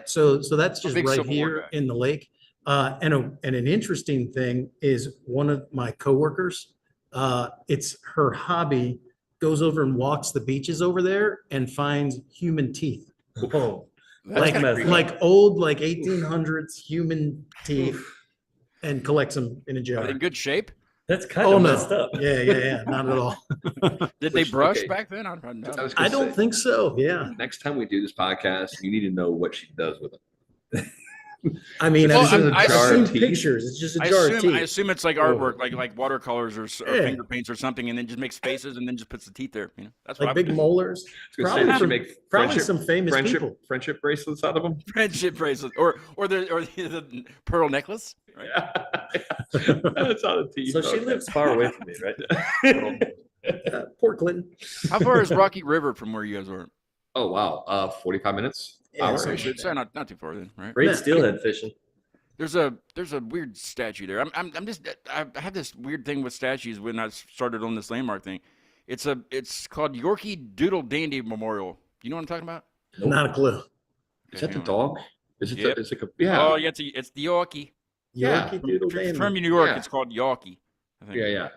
so that's just big right Civil War here guy. in the lake. And an interesting thing is one of my coworkers, it's her hobby, goes over and walks the beaches over there and finds human teeth. Oh, Like old 1800s human teeth and collects them in a Are jar. they in good shape? that's kind of messed up. Yeah, not at all. Did they Which- brush okay. back then? I don't know. I was I gonna don't say, think so. Yeah. next time we do this podcast, you need to know what she does with them. I mean, Well, I've jar seen of teeth. pictures. It's just a I jar of assume, I teeth. assume it's like artwork, like watercolors or Yeah. finger paints or something, and then just makes faces and then just puts the teeth there. You know, that's what Like I would big do. molars. I was gonna say, Probably they should some- make Probably some famous people. friendship bracelets out of them. Friendship bracelet or the pearl necklace. Right? That's out of teeth. So she Okay. lives far away from me, right? Poor Clinton. How far is Rocky River from where you guys are? Oh wow, 45 minutes. Yeah, Hour. so So not too far then, right? Great Yeah. steelhead fishing. There's a weird statue there. I have this weird thing with statues when I started on this landmark thing. It's called Yorkie Doodle Dandy Memorial. You know what I'm talking about? Not a clue. Is that the Hang on. dog? Is it? Yep. It's like a yeah. Oh yeah, it's the Yorkie. Yeah. Yorkie Doodle Dandy. From New York, Yeah. it's called Yorkie. I think. Yeah.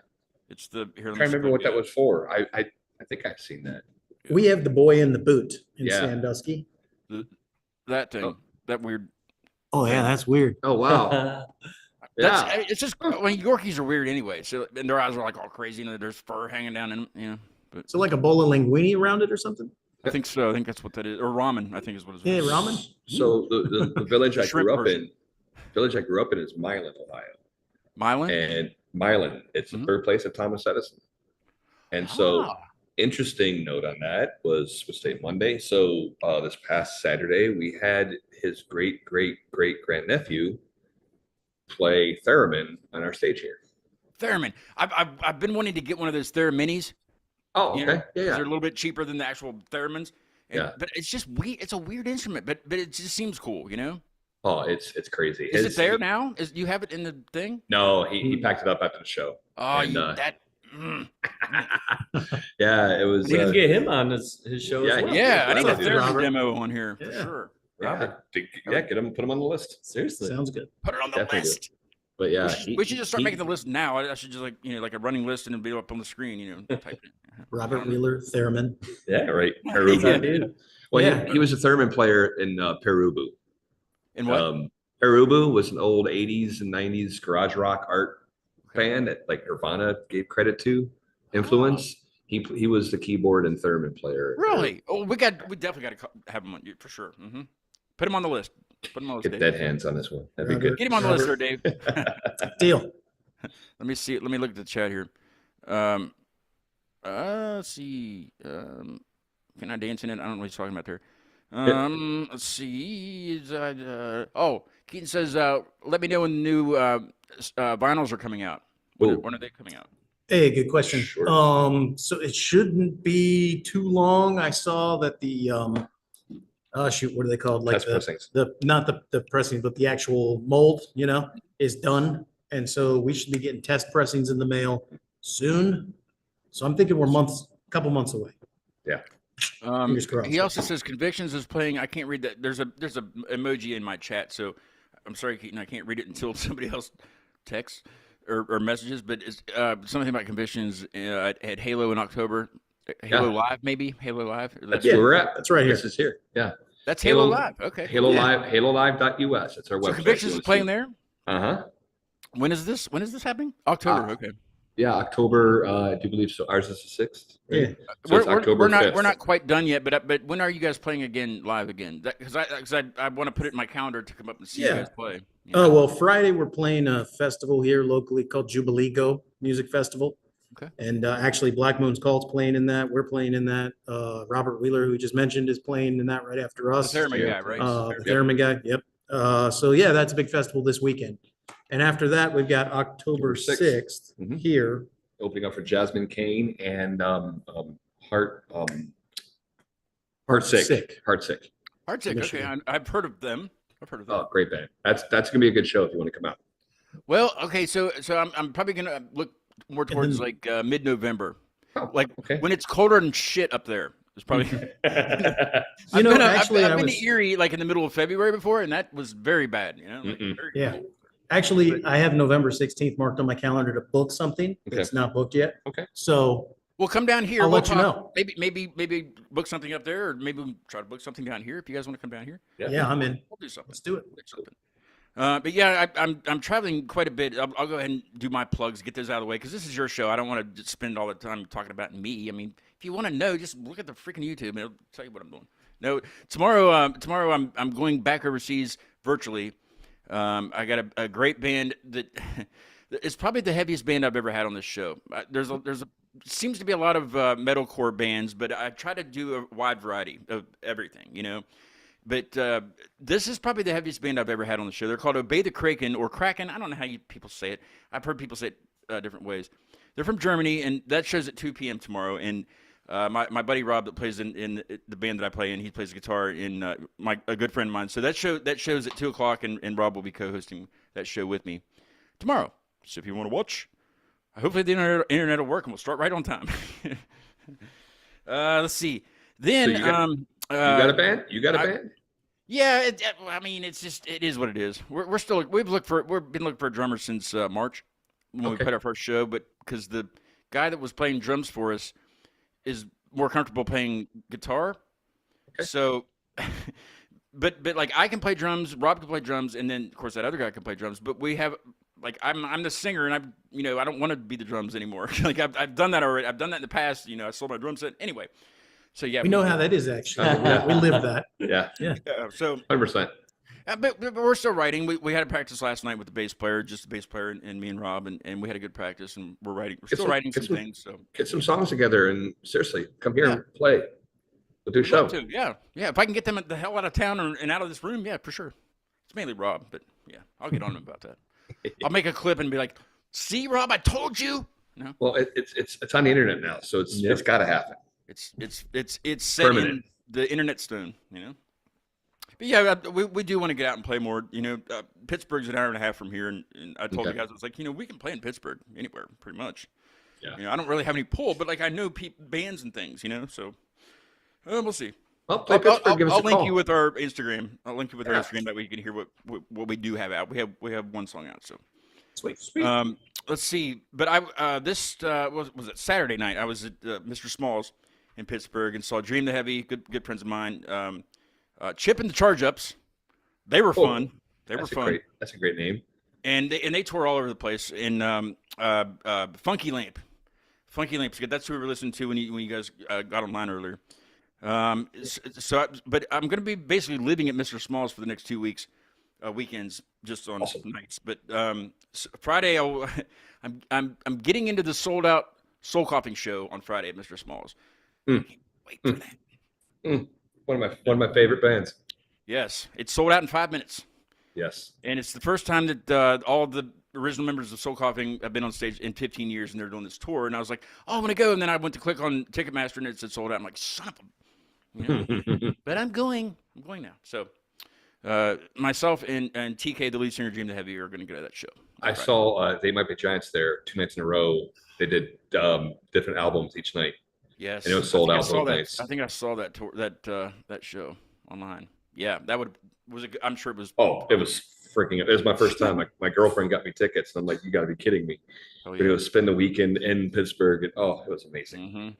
It's the here. I can't remember what that was for. I think I've seen that. We have the boy in the boot in Yeah. Sandusky. That thing. Oh. That weird. Oh yeah, that's weird. Oh wow. That's Yeah. it's just Yorkies are weird anyway. So and their eyes are like all crazy and there's fur hanging down in them. You know. But So like a bowl of linguine around it or something? I think so. I think that's what that is. Or ramen. I think is what it's. Yeah, ramen. So the village I Shrimp grew up version. in is Milan, Ohio. Milan. And Milan, it's the Mhm. third place of Thomas Edison. And so Ah. interesting note on that was today Monday. So this past Saturday, we had his great grandnephew play theremin on our stage here. Theremin. I've been wanting to get one of those Theraminis. Oh, You okay. know, 'cause Yeah. they're a little bit cheaper than the actual Theremins. Yeah. But it's just it's a weird instrument, but it just seems cool, you know? Oh, it's crazy. Is His- it there now? You have it in the thing? No, he packed it up after the show. Oh, And, yeah, it was. We can get him on his show yeah, as well. yeah, I What's need a up, dude? Theremin Robert? demo on here for Yeah. sure. Robert. Yeah, get him, put him on the list. Seriously. Sounds good. Put it on the Definitely do. list. But yeah, We should just start making the list now. I should just like a running list and it'll be up on the screen, type it in. Robert Wheeler, theremin. Yeah, right. He's Perubu. that dude. Well, Yeah. he was a theremin player in Perubu. And what? Perubu was an old 80s and 90s garage rock art band that like Nirvana gave credit to, influence. He was the keyboard and theremin player. Really? Oh, we definitely got to have him on for sure. hmm Put him on the list. Put him on the list. Get Dave. dead hands on this one. That'd be Robert. good. Get him on the list there, Dave. Deal. Let me see. Let me look at the chat here. Let's see. Can I dance in it? I don't know what he's talking about there. Let's see. Keaton says, let me know when the new vinyls are coming out. Ooh. When are they coming out? Hey, good question. Sure. So it shouldn't be too long. I saw that the what are they called? Like Test pressings. not the pressing, but the actual mold, is done. And so we should be getting test pressings in the mail soon. So I'm thinking we're couple months away. Fingers crossed. He also says Convictions is playing. I can't read that. There's a emoji in my chat, so I'm sorry, Keaton. I can't read it until somebody else texts or messages. But it's something about Convictions at Halo in October. Halo Yeah. Live, maybe Halo Live. That's Yeah. where we're at. That's right here. This is here. Yeah. That's Halo Halo- Live. Okay. Halo Yeah. Live, HaloLive.us. It's our So website. Convictions is playing there. Uh-huh. When is this happening? October. Okay. Yeah, October, I do believe so. Ours is the 6th. Right? Yeah. So it's October we're 5th. not quite done yet, but when are you guys playing again live again? Because I want to put it in my calendar to come up and see you Yeah. guys play. Oh, well, Friday we're playing a festival here locally called Jubilee Go Music Festival. Okay. And actually, Black Moon's Cult's playing in that. We're playing in that. Robert Wheeler, who we just mentioned, is playing in that right after us. The Theremin guy, right? The Theremin guy. Yep. So yeah, that's a big festival this weekend. And after that, we've got October 6th Mhm. here. Opening up for Jasmine Kane and Heart Sick. Heartsick. Okay, Michigan. I've heard of them. Oh, great band. That's gonna be a good show if you want to come out. Well, okay, so I'm probably gonna look more towards like mid-November, Oh, like okay. when it's colder than shit up there. It's probably. You know, I've actually, been I was to Erie like in the middle of February before, and that was very bad. You know, like, Mm-mm. very Yeah. cold. actually I have November 16th marked on my calendar to book something. Okay. It's not booked yet. Okay. So Well, come down here. I'll we'll let you talk. know. Maybe book something up there, or maybe we'll try to book something down here if you guys want to come down here. yeah, I'm in. We'll do something. Let's do it. Do something. But yeah, I'm traveling quite a bit. I'll go ahead and do my plugs, get those out of the way, because this is your show. I don't want to spend all the time talking about me. I mean, if you want to know, just look at the freaking YouTube and it'll tell you what I'm doing. No, tomorrow I'm going back overseas virtually. I got a great band that it's probably the heaviest band I've ever had on this show. There's seems to be a lot of metalcore bands, but I try to do a wide variety of everything, you know. But this is probably the heaviest band I've ever had on the show. They're called Obey the Kraken or Kraken. I don't know how people say it. I've heard people say it different ways. They're from Germany, and that show's at 2 p.m. tomorrow. And my buddy Rob that plays in the band that I play in, he plays guitar in a good friend of mine. So that show's at 2 o'clock, and Rob will be co-hosting that show with me tomorrow. So if you want to watch, hopefully the internet will work, and we'll start right on time. Let's see. Then you got a band? You got a band? Yeah, I mean, it is what it is. We've been looking for a drummer since March when we played our first show, but because the guy that was playing drums for us is more comfortable playing guitar, so. But like I can play drums, Rob can play drums, and then of course that other guy can play drums. But we have like I'm the singer, and I don't want to be the drums anymore. Like I've done that already. I've done that in the past. You know, I sold my drum set anyway. So yeah, we know how that is actually. Yeah. We live that. Yeah. So 100%. but we're still writing. We had a practice last night with the bass player, just the bass player and me and Rob, and we had a good practice, and we're writing. We're still writing some things. So get some songs together, and seriously, come here and play. We'll do a show. Yeah. If I can get them the hell out of town and out of this room, yeah, for sure. It's mainly Rob, but yeah, I'll get on him about that. I'll make a clip and be like, "See, Rob, I told you." No. Well, it's on the internet now, so it's got to happen. It's set in the internet stone, you know. But yeah, we do want to get out and play more. You know, Pittsburgh's an hour and a half from here, and I told the guys, I was like, we can play in Pittsburgh anywhere, pretty much. Yeah. You know, I don't really have any pull, but like I know bands and things, you know. So we'll see. Well, play Pittsburgh. Give us a call. I'll link you with our Instagram. I'll link you with our Instagram that way you can hear what we do have out. We have one song out, so sweet. Let's see. But I was it Saturday night? I was at Mr. Small's in Pittsburgh and saw Dream the Heavy, good friends of mine. Chip and the Charge Ups, they were fun. That's a great name. And they toured all over the place. And Funky Lamp, that's who we were listening to when you guys got online earlier. But I'm going to be basically living at Mr. Small's for the next 2 weeks, weekends, just on nights. But Friday, I'm getting into the sold out Soul Coughing show on Friday at Mr. Small's. Wait for that. One of my favorite bands. Yes, it's sold out in 5 minutes. Yes, and it's the first time that all the original members of Soul Coughing have been on stage in 15 years, and they're doing this tour. And I was like, I want to go. And then I went to click on Ticketmaster, and it said sold out. I'm like, son of a. But I'm going now. So myself and TK, the lead singer, Dream the Heavy, are going to go to that show. I saw They Might Be Giants there 2 nights in a row. They did different albums each night. Yes, and it was sold out both nights. I think I saw that tour, that show online. Yeah, I'm sure it was. Oh, it was freaking. It was my first time. My girlfriend got me tickets, and I'm like, you got to be kidding me. We're gonna spend the weekend in Pittsburgh, and it was amazing.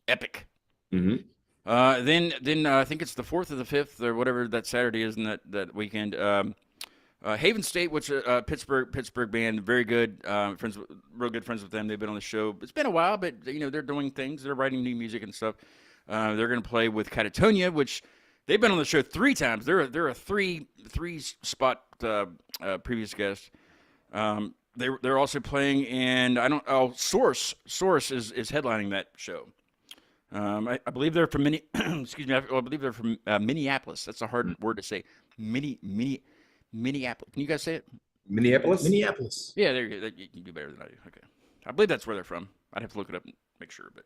Epic. Then Then I think it's the 4th or the 5th or whatever that Saturday is in that weekend. Haven State, which Pittsburgh band, very good real good friends with them. They've been on the show. It's been a while, but they're doing things. They're writing new music and stuff. They're going to play with Catatonia, which they've been on the show 3 times. They're a three spot previous guest. They're also playing, and Source is headlining that show. I believe they're from excuse me. I believe they're from Minneapolis. That's a hard word to say. Minneapolis. Can you guys say it? Minneapolis. Minneapolis. Yeah, there you go. You can do better than I do. Okay, I believe that's where they're from. I'd have to look it up and make sure, but.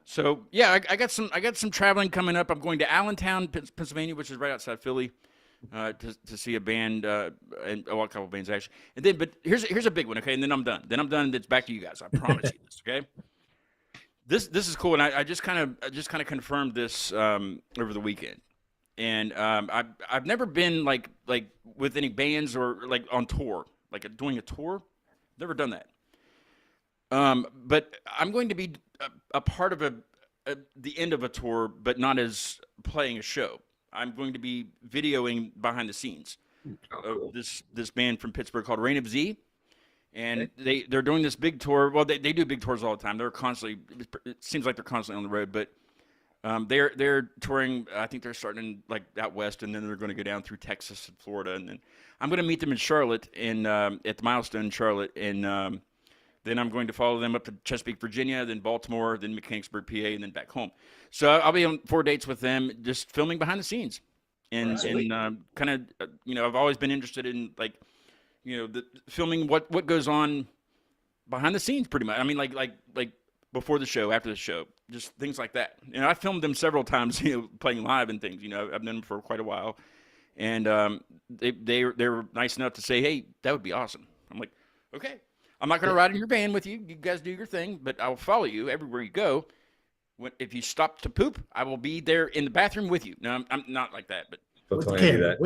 So yeah, I got some traveling coming up. I'm going to Allentown, Pennsylvania, which is right outside Philly, to see a band and a couple of bands actually. And then, but here's a big one, okay? And then I'm done. It's back to you guys. I promise you this, okay? This is cool, and I just kind of confirmed this over the weekend. And I've never been like with any bands or like on tour, like doing a tour. Never done that. But I'm going to be a part of the end of a tour, but not as playing a show. I'm going to be videoing behind the scenes of this band from Pittsburgh called Reign of Z, and they're doing this big tour. Well, they do big tours all the time. They're constantly. It seems like they're constantly on the road, but they're touring. I think they're starting like out west, and then they're going to go down through Texas and Florida, and then I'm going to meet them in Charlotte at the Milestone in Charlotte, and then I'm going to follow them up to Chesapeake, Virginia, then Baltimore, then Mechanicsburg, PA, and then back home. So I'll be on 4 dates with them, just filming behind the scenes, and kind of I've always been interested in like the filming what goes on behind the scenes, pretty much. I mean like before the show, after the show, just things like that. And I filmed them several times, playing live and things. I've known them for quite a while, and they were nice enough to say, hey, that would be awesome. I'm like, okay. I'm not going to ride in your van with you. You guys do your thing, but I will follow you everywhere you go. If you stop to poop, I will be there in the bathroom with you. No, I'm not like that, but with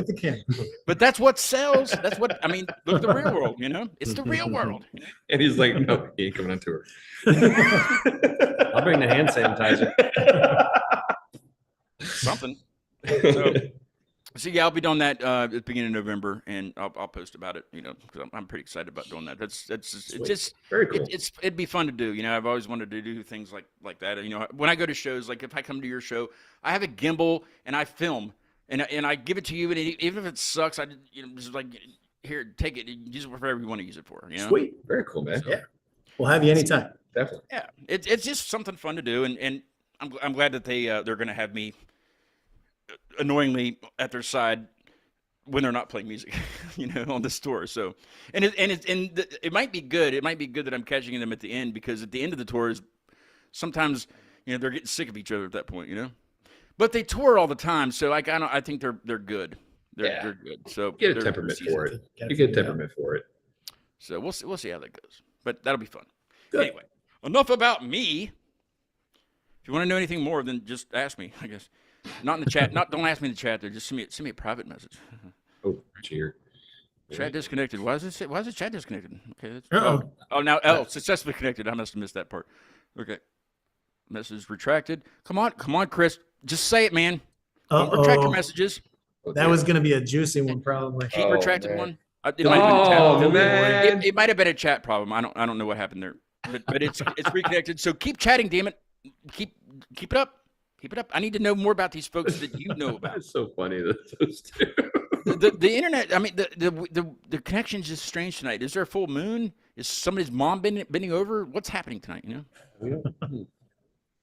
the camera. But that's what sells. That's what I mean. Look at the real world. It's the real world. And he's like, no, he ain't coming on tour. I'll bring the hand sanitizer. Something. So yeah, I'll be doing that at the beginning of November, and I'll post about it. Because I'm pretty excited about doing that. It's just very cool. It'd be fun to do. I've always wanted to do things like that. When I go to shows, like if I come to your show, I have a gimbal and I film, and I give it to you, and even if it sucks, I just like, here, take it, use it for whatever you want to use it for. Sweet, very cool, man. Yeah, we'll have you anytime. Definitely. Yeah, it's just something fun to do, and I'm glad that they're going to have me annoyingly at their side when they're not playing music, on this tour. So, and it might be good. It might be good that I'm catching them at the end, because at the end of the tour is sometimes, they're getting sick of each other at that point, but they tour all the time. So I think they're good. They're good. So get a temperament for it. You get a temperament for it. So we'll see how that goes, but that'll be fun. Good. Anyway, enough about me. If you want to know anything more, then just ask me, I guess. Not in the chat. Don't ask me in the chat there. Just send me a private message. Oh, cheer. Chat disconnected. Why is the chat disconnected? Okay. Now successfully connected. I must have missed that part. Okay. Message retracted. Come on, Chris. Just say it, man. Don't retract your messages. That was going to be a juicy one, probably. Keep retracted one. It might have been a chat problem. I don't know what happened there, but it's reconnected. So keep chatting, damn it. Keep it up. Keep it up. I need to know more about these folks that you know about. It's so funny that those two. The internet. I mean, the connection's just strange tonight. Is there a full moon? Is somebody's mom bending over? What's happening tonight?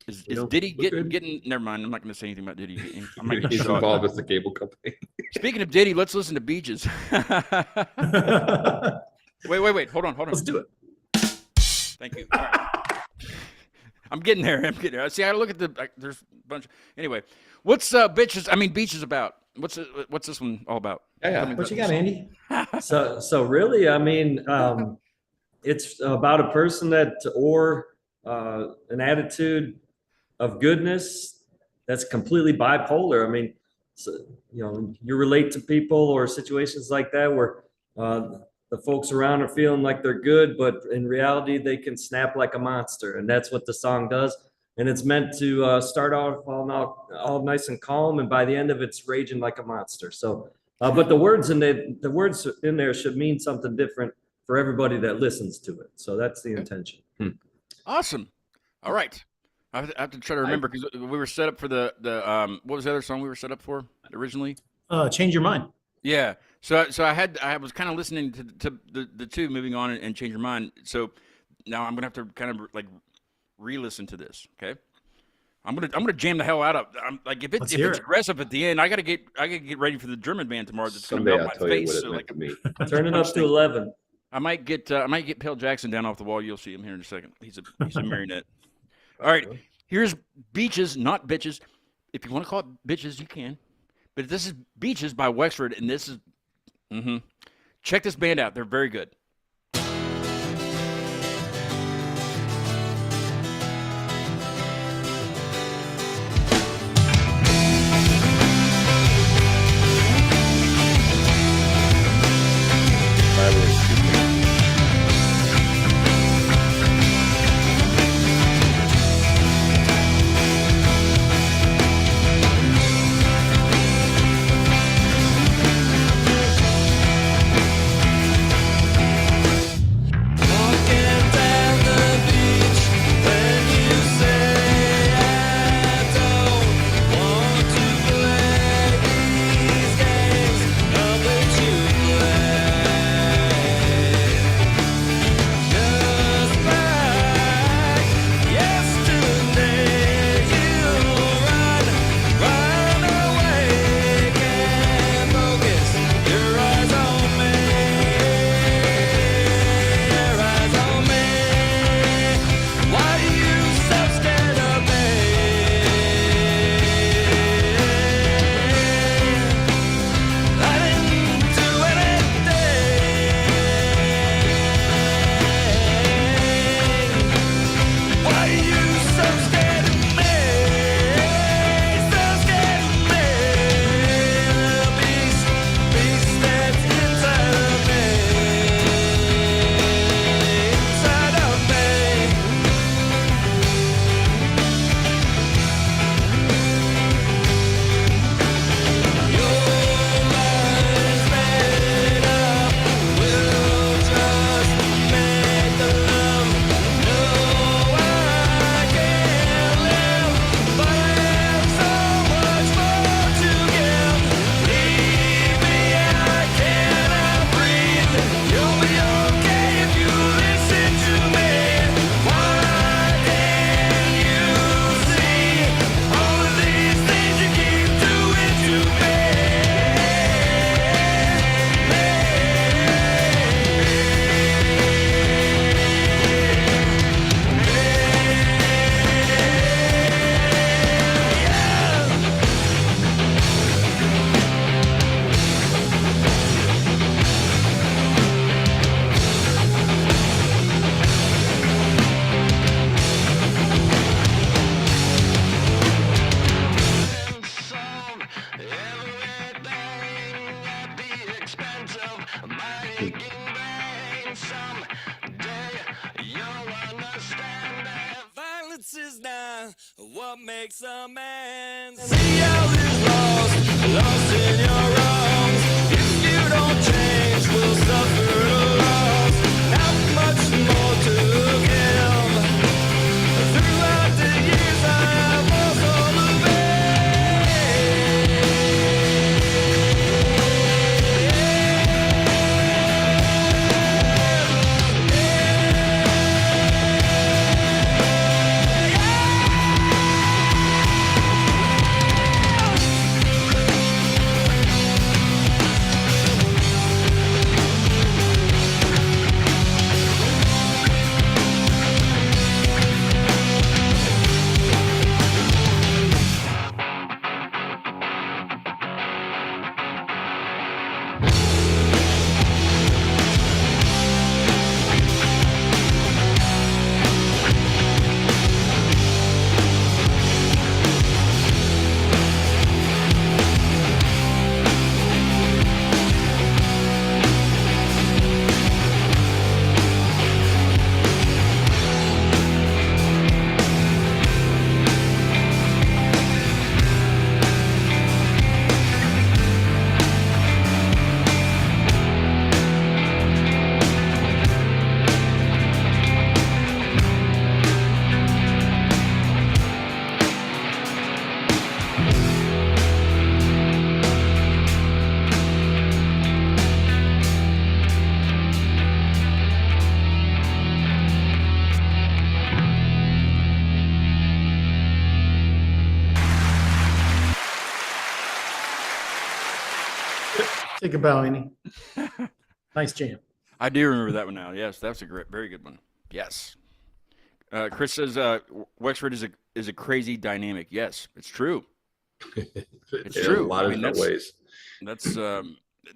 Is Diddy getting? Never mind. I'm not going to say anything about Diddy. He's involved with the cable company. Speaking of Diddy, let's listen to Beaches. Wait. Hold on. Let's do it. Thank you. All right. I'm getting there. See, I look at there's a bunch. Anyway, what's Beaches about? What's this one all about? Yeah. What you got, Andy? So really, it's about a person or an attitude of goodness that's completely bipolar. I mean, you relate to people or situations like that where the folks around are feeling like they're good, but in reality, they can snap like a monster. And that's what the song does. And it's meant to start off all nice and calm. And by the end of it, it's raging like a monster. So, but the words in there should mean something different for everybody that listens to it. So that's the intention. Awesome. All right. I have to try to remember, because we were set up for the what was the other song we were set up for originally? Change Your Mind. Yeah. So I was kind of listening to the two, moving on and change your mind. So now I'm gonna have to kind of like re-listen to this. Okay. I'm gonna jam the hell out of. I'm like if it's aggressive at the end, I gotta get ready for the German band tomorrow. That's gonna Someday melt I'll my tell you face. what it So, meant like, to me. Turn it up to 11. I might get Pale Jackson down off the wall. You'll see him here in a second. He's a marionette. All right, here's Beaches, not Bitches. If you want to call it Bitches, you can. But this is Beaches by Wexford, and this is check this band out. They're very good. What makes a man see how he's lost in your wrongs. If you don't change, we'll suffer a loss. How much more to give? Throughout the years I have lost all the Take a bow, Annie. Nice jam. I do remember that one now. Yes, that's a great, very good one. Yes. Chris says Wexford is a crazy dynamic. Yes, it's true. It's In true. a lot of different ways. That's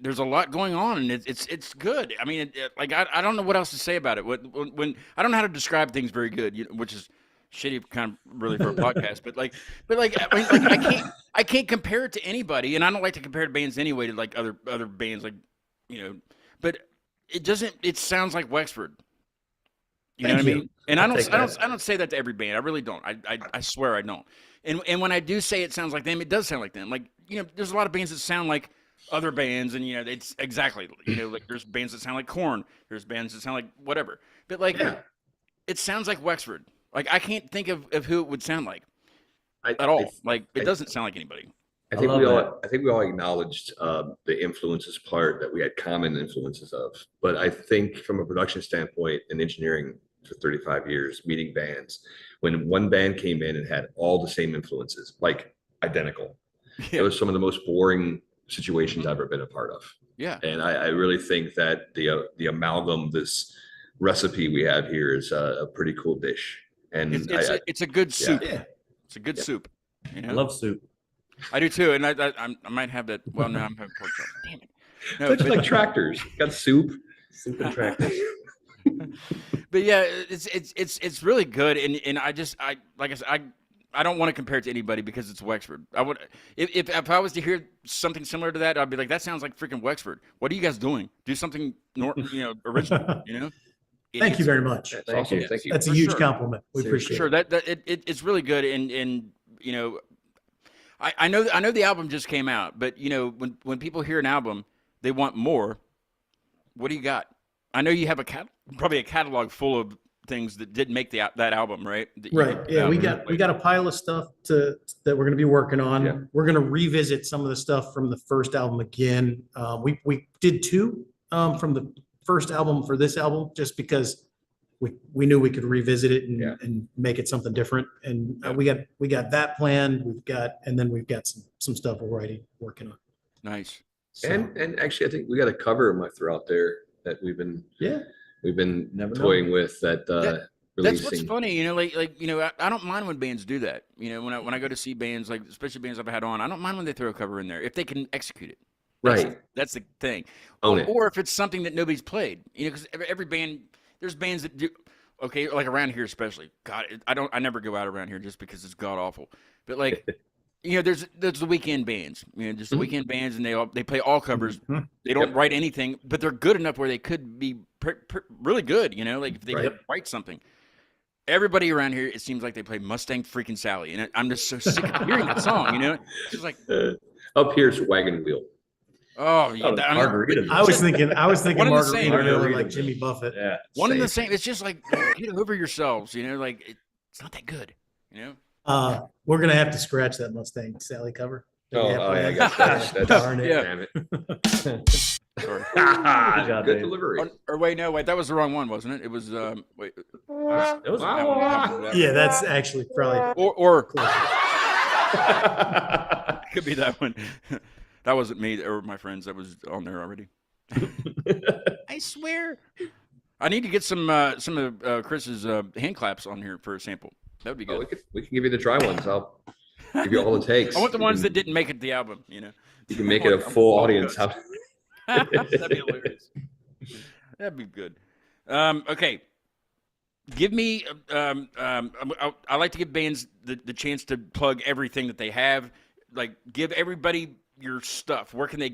there's a lot going on, and it's good. I mean, like I don't know what else to say about it. When I don't know how to describe things very good, which is shitty, kind of really for a podcast. But I mean, like I can't compare it to anybody, and I don't like to compare to bands anyway to like other bands, like But it doesn't. It sounds like Wexford. You know what I mean? And I don't say that to every band. I really don't. I swear I don't. And when I do say it sounds like them, it does sound like them. Like, there's a lot of bands that sound like other bands, and it's exactly, like there's bands that sound like Korn, there's bands that sound like whatever. But like it sounds like Wexford. Like I can't think of who it would sound like at all. Like it doesn't sound like anybody. I think we all acknowledged the influences part that we had common influences of. But I think from a production standpoint and engineering for 35 years, meeting bands, when one band came in and had all the same influences, like identical, it was some of the most boring situations I've ever been a part of. Yeah. And I really think that the amalgam, this recipe we have here is a pretty cool dish. And it's a good soup. Yeah. It's a good soup. I love soup. I do too, and I might have that. Well, no, I'm having pork chop. Damn it! No, it's like tractors. Got soup and tractors. But yeah, it's really good, and I like I said, I don't want to compare it to anybody because it's Wexford. I would if I was to hear something similar to that, I'd be like, that sounds like freaking Wexford. What are you guys doing? Do something original. Thank you very much. That's awesome. Thank you. That's a huge compliment. We appreciate it. That it's really good, and I know the album just came out, but when people hear an album, they want more. What do you got? I know you have probably a catalog full of things that didn't make that album, right? Right. Yeah, we got a pile of stuff that we're going to be working on. Yeah. We're going to revisit some of the stuff from the first album again. We did two from the first album for this album just because we knew we could revisit it and make it something different. And we got that planned. We've got some stuff we're working on. Nice. So, and actually, I think we got a cover of my throw out there that we've been toying with that. That's what's funny, I don't mind when bands do that. When I go to see bands, like especially bands I've had on, I don't mind when they throw a cover in there if they can execute it. That's the thing. Or if it's something that nobody's played, because every band, there's bands that do okay, like around here especially. God, I never go out around here just because it's god awful. But like, there's the weekend bands. Just the weekend bands, and they play all covers. They don't write anything, but they're good enough where they could be really good. Like if they could write something. Everybody around here, it seems like they play Mustang freaking Sally, and I'm just so sick of hearing that song. It's just like up here's Wagon Wheel. Oh, yeah. I was thinking Margaritaville like Jimmy Buffett. Yeah, one and the same. It's just like get over yourselves. Like it's not that good. We're gonna have to scratch that Mustang Sally cover. I got that. Darn it! Damn it. Sorry. Good delivery. Or wait, that was the wrong one, wasn't it? It was wait. It was Yeah, that's actually probably or could be that one. That wasn't me or my friends. That was on there already. I swear. I need to get some of Chris's hand claps on here for a sample. That would be good. We can give you the dry ones. I'll give you all it takes. I want the ones that didn't make it to the album. You can make it a full audience. That'd be hilarious. That'd be good. Okay. Give me. I like to give bands the chance to plug everything that they have. Like, give everybody your stuff. Where can they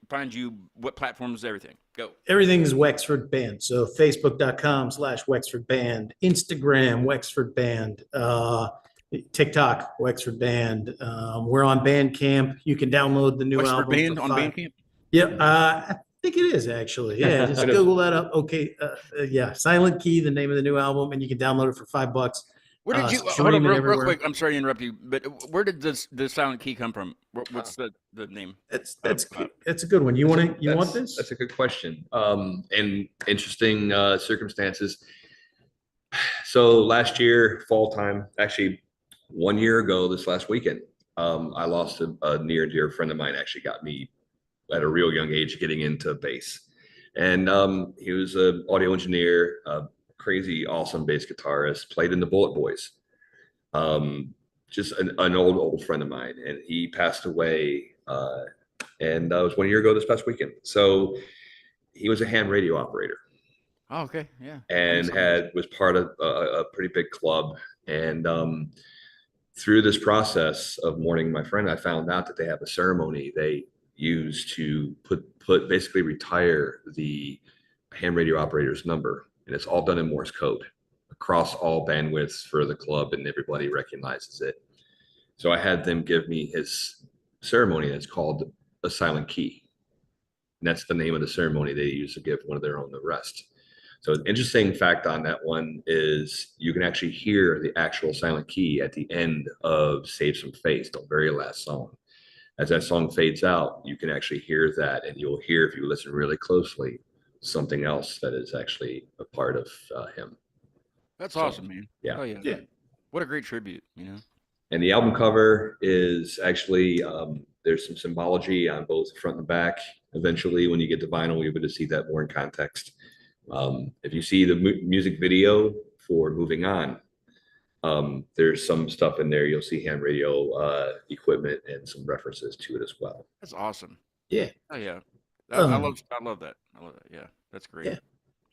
find you? What platforms? Everything. Go. Everything is Wexford Band. So Facebook.com/Wexford Band, Instagram Wexford Band, TikTok Wexford Band. We're on Bandcamp. You can download the new Wexford album. Band on Bandcamp. Yep, I think it is actually. Yeah, just Google that up. Okay, Silent Key, the name of the new album, and you can download it for $5. Where did you hold on real quick? I'm sorry to interrupt you, but where did the Silent Key come from? What's the name? That's a good one. You want this? That's a good question. And interesting circumstances. So last year, fall time, actually 1 year ago, this last weekend, I lost a near and dear friend of mine. Actually got me at a real young age getting into bass. And he was an audio engineer, a crazy, awesome bass guitarist, played in the Bullet Boys. Just an old friend of mine. And he passed away, and that was 1 year ago this past weekend. So he was a ham radio operator. Oh, okay. Yeah. And was part of a pretty big club. And through this process of mourning my friend, I found out that they have a ceremony they use to basically retire the ham radio operator's number. And it's all done in Morse code across all bandwidths for the club, and everybody recognizes it. So I had them give me his ceremony. It's called a silent key. And that's the name of the ceremony they use to give one of their own the rest. So an interesting fact on that one is you can actually hear the actual silent key at the end of Save Some Face, the very last song. As that song fades out, you can actually hear that, and you'll hear, if you listen really closely, something else that is actually a part of him. That's awesome, man. Yeah. Oh, yeah. Yeah. What a great tribute, you know? And the album cover is actually, there's some symbology on both front and back. Eventually, when you get to vinyl, you'll be able to see that more in context. If you see the music video for Moving On, there's some stuff in there. You'll see ham radio equipment and some references to it as well. That's awesome. Yeah. Oh, yeah. I Um, love that. I love that. Yeah. That's great. Yeah.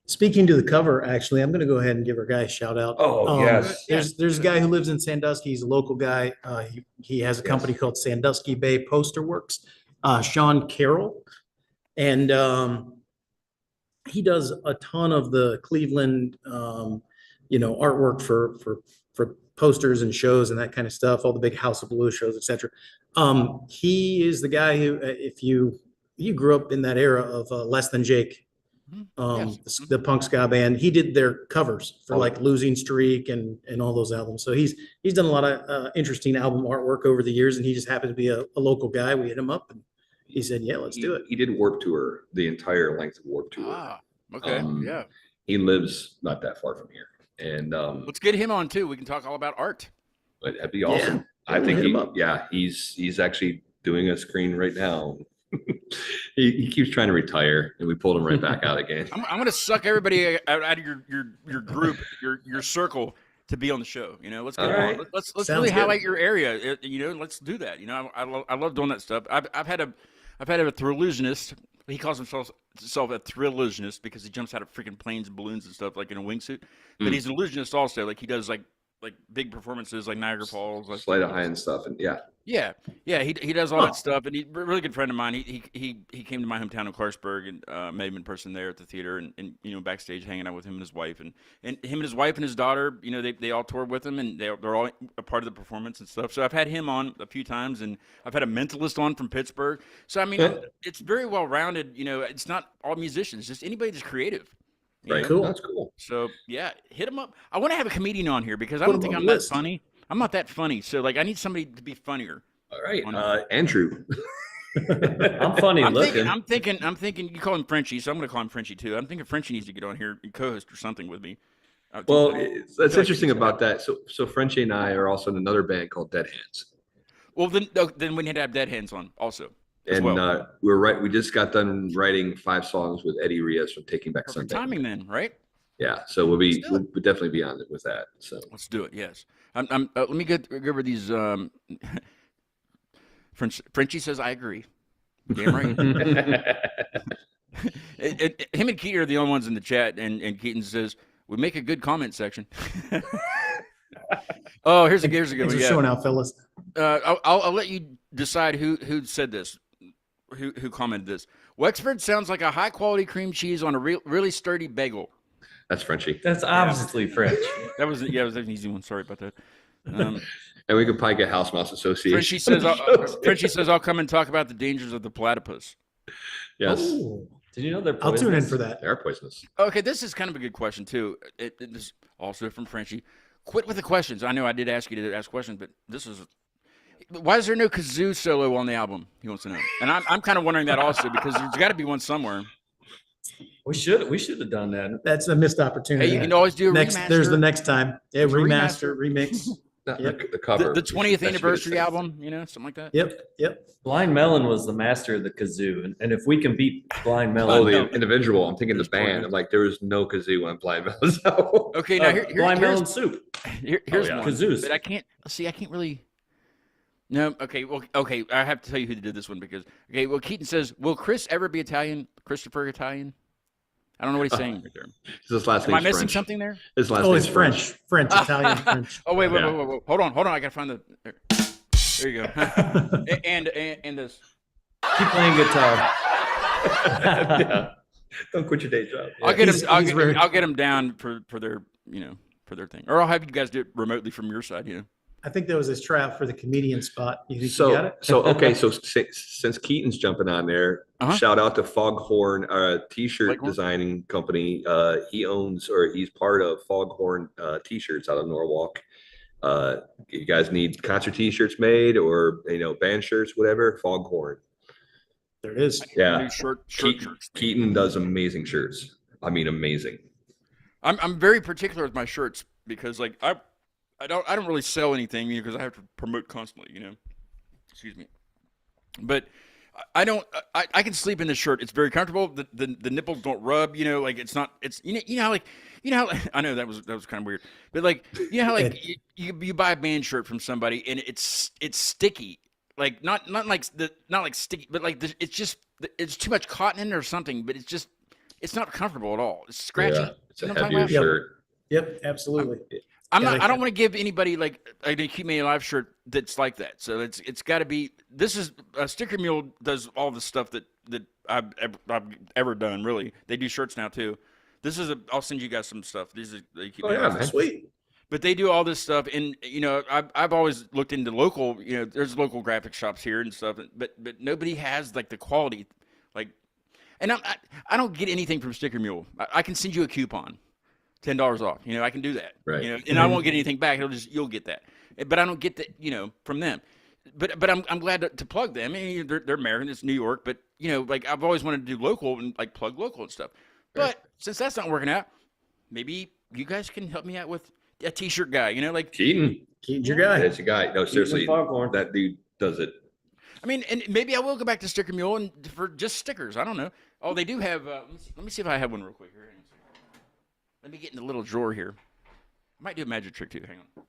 Speaking to the cover, actually, I'm going to go ahead and give our guy a shout out. Oh, yes. There's a guy who lives in Sandusky. He's a local guy. He has a company called Sandusky Bay Poster Works. Sean Carroll, and he does a ton of the Cleveland, artwork for posters and shows and that kind of stuff. All the big House of Blue shows, etc. He is the guy who, if you grew up in that era of Less Than Jake. Yes. The punk ska band, he did their covers for like Losing Streak and all those albums. So he's done a lot of interesting album artwork over the years, and he just happened to be a local guy. We hit him up and he said, yeah, let's do it. He did Warped Tour, the entire length of Warped Tour. Ah, okay. Yeah. He lives not that far from here. And Let's get him on too. We can talk all about art. but that'd be awesome. I think he's actually doing a screen right now. he keeps trying to retire, and we pulled him right back out again. I'm going to suck everybody out of your group, your circle, to be on the show. You know, let's get All right. let's Sounds really good. highlight your area. Let's do that. You know, I love doing that stuff. I've had a thrillusionist. He calls himself a thrillusionist because he jumps out of freaking planes and balloons and stuff like in a wingsuit. But he's an illusionist also. Like he does like big performances like Niagara Falls, like Sleight of hand stuff, and Yeah. He does all that stuff, and he's a really good friend of mine. He came to my hometown of Clarksburg and met him in person there at the theater, and backstage hanging out with him and his wife, and him and his wife and his daughter. They all toured with him, and they're all a part of the performance and stuff. So I've had him on a few times, and I've had a mentalist on from Pittsburgh. So I mean, it's very well rounded. It's not all musicians, just anybody that's creative. right. Cool. That's cool. So yeah, hit him up. I want to have a comedian on here because I Put don't him think on I'm the that list. funny. I'm not that funny. So I need somebody to be funnier. All right, On Andrew. I'm funny I'm looking. thinking. You call him Frenchie, so I'm going to call him Frenchie too. I'm thinking Frenchie needs to get on here and co-host or something with me. Well, That's that's interesting about that. So Frenchie and I are also in another band called Dead Hands, then we need to have Dead Hands on also. As and well. we just got done writing 5 songs with Eddie Rios from Taking Back Perfect Sunday. timing then, right? Yeah, so we'll Let's do it. definitely be on it with that. So Let's do it. Yes. Let me go over these. Frenchie says I agree. Damn right. Him and Keaton are the only ones in the chat, and Keaton says we make a good comment section. Oh, here's a good Thanks one. for Yeah. showing out, fellas. I'll let you decide who said this, who commented this. Wexford sounds like a high quality cream cheese on a really sturdy bagel. that's Frenchie, That's obviously French. That was an easy one. Sorry about that. and we could probably get House Mouse Association. Frenchie says I'll come and talk about the dangers of the platypus. Yes, Oh, Did you know they're I'll tune in poisonous? for that. they're poisonous. Okay, this is kind of a good question too. It is also from Frenchie. Quit with the questions. I know I did ask you to ask questions, but this is. Why is there no kazoo solo on the album? He wants to know, and I'm kind of wondering that also because there's got to be one somewhere. We should have done that. That's a missed opportunity. Hey, you can always do a next. remaster. There's the next time. Yeah, There's a remaster, remix. Yep. The cover. The 20th That should be the anniversary same. album, something like that. Yep. Blind Melon was the master of the kazoo, and if we can beat Blind Oh, Melon, the no. individual. I'm thinking the There's poor band. man. I'm like, there was no kazoo on Blind Melon's album. Okay, now Blind Melon here's Soup. here's yeah. one. Kazoos. But I can't really. No, okay, well, okay. I have to tell you who did this one because Keaton says, "Will Chris ever be Italian? Christopher Italian?" I don't know what he's saying right there. His last Am I name's missing French. something there? His last Oh, name's it's French, Italian, French. Oh wait, Yeah. hold on. I gotta find the. There you go. and this. Keep playing guitar. Yeah. Don't quit your day job. I'll get He's- him. I'll he's get, very- I'll get him down for their for their thing, or I'll have you guys do it remotely from your side. I think that was his tryout for the comedian spot. You think you got So it? okay, so since Keaton's jumping on there, Uh-huh. shout out to Foghorn, t-shirt Foghorn? designing company. He owns or he's part of Foghorn t-shirts out of Norwalk. You guys need concert t-shirts made or band shirts, whatever. Foghorn. There it is. Yeah. New shirts. Keaton does amazing shirts. I mean, amazing. I'm very particular with my shirts because like I don't really sell anything because I have to promote constantly. Excuse me, but I don't. I can sleep in this shirt. It's very comfortable. The nipples don't rub. Like it's not. It's how I know that was kind of weird, but like how like you buy a band shirt from somebody and it's sticky. Like not like sticky, but like it's too much cotton in it or something. But it's not comfortable at all. It's scratchy. Yeah, it's a You know what I'm heavier talking about? shirt. Yep, absolutely. I Yeah, don't want to give anybody like a Keep Me Alive shirt that's like that. So it's got to be. This is Sticker Mule does all the stuff that I've ever done. Really, they do shirts now too. This is I'll send you guys some stuff. These are they keep me alive. man. Sweet. But they do all this stuff, and I've always looked into local. There's local graphic shops here and stuff, but nobody has like the quality, like. And I don't get anything from Sticker Mule. I can send you a coupon. $10 off. I can do that. Right. And I won't get anything back. You'll get that. But I don't get that, from them. But I'm glad to plug them. I mean, they're American. It's New York. But like I've always wanted to do local and like plug local and stuff. But since that's not working out, maybe you guys can help me out with a T-shirt guy. Like Keaton. Keaton's your guy. That's your guy. No, seriously, Foghorn. that dude does it. I mean, and maybe I will go back to Sticker Mule and for just stickers. I don't know. Oh, they do have. Let me see if I have one real quick here. Hang on a second. Let me get in the little drawer here. I might do a magic trick too. Hang on.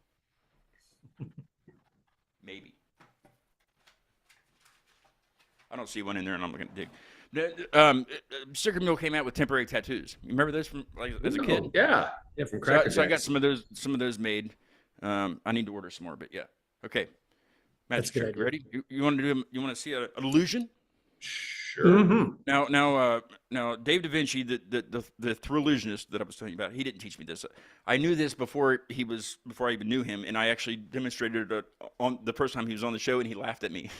Maybe. I don't see one in there, and I'm going to dig. Sticker Mule came out with temporary tattoos. You remember those from like as a kid? Yeah. Yeah, from Cracker So I got Jacks. some of those made. I need to order some more, but yeah. Okay. That's Magic a good trick. idea. Ready? You want to do? You want to see an illusion? Sure. Mhm. Now, Dave Da Vinci, the Thrillusionist that I was telling you about, he didn't teach me this. I knew this before I even knew him, and I actually demonstrated it on the first time he was on the show, and he laughed at me.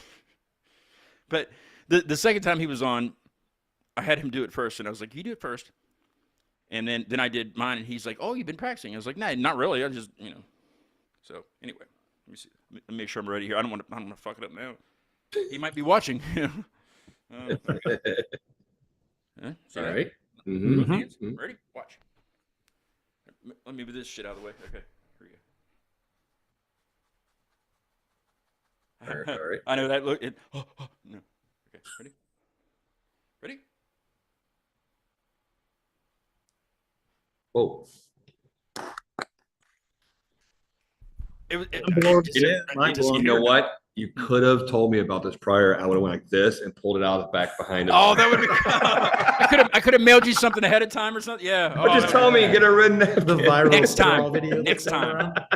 But the second time he was on, I had him do it first, and I was like, "You do it first." And then I did mine, and he's like, "Oh, you've been practicing?" I was like, "Nah, not really. I just So anyway, let me see. Let me make sure I'm ready here. I don't want to fuck it up now. He might be watching. All See that? right. Mhm. Hands? Ready? Watch. Let me move this shit out of the way. Okay, here we go. All right. I know that look. No. Okay, ready? Ready? Oh, It was. I'm blown. just- Yeah, I mind just- blown. you know what? You could have told me about this prior. I would have went like this and pulled it out of the back behind it. Oh, that would be. I could have mailed you something ahead of time or something. Yeah. But just tell me, get a red napkin. The viral Next time. straw video. Next that's going time. around.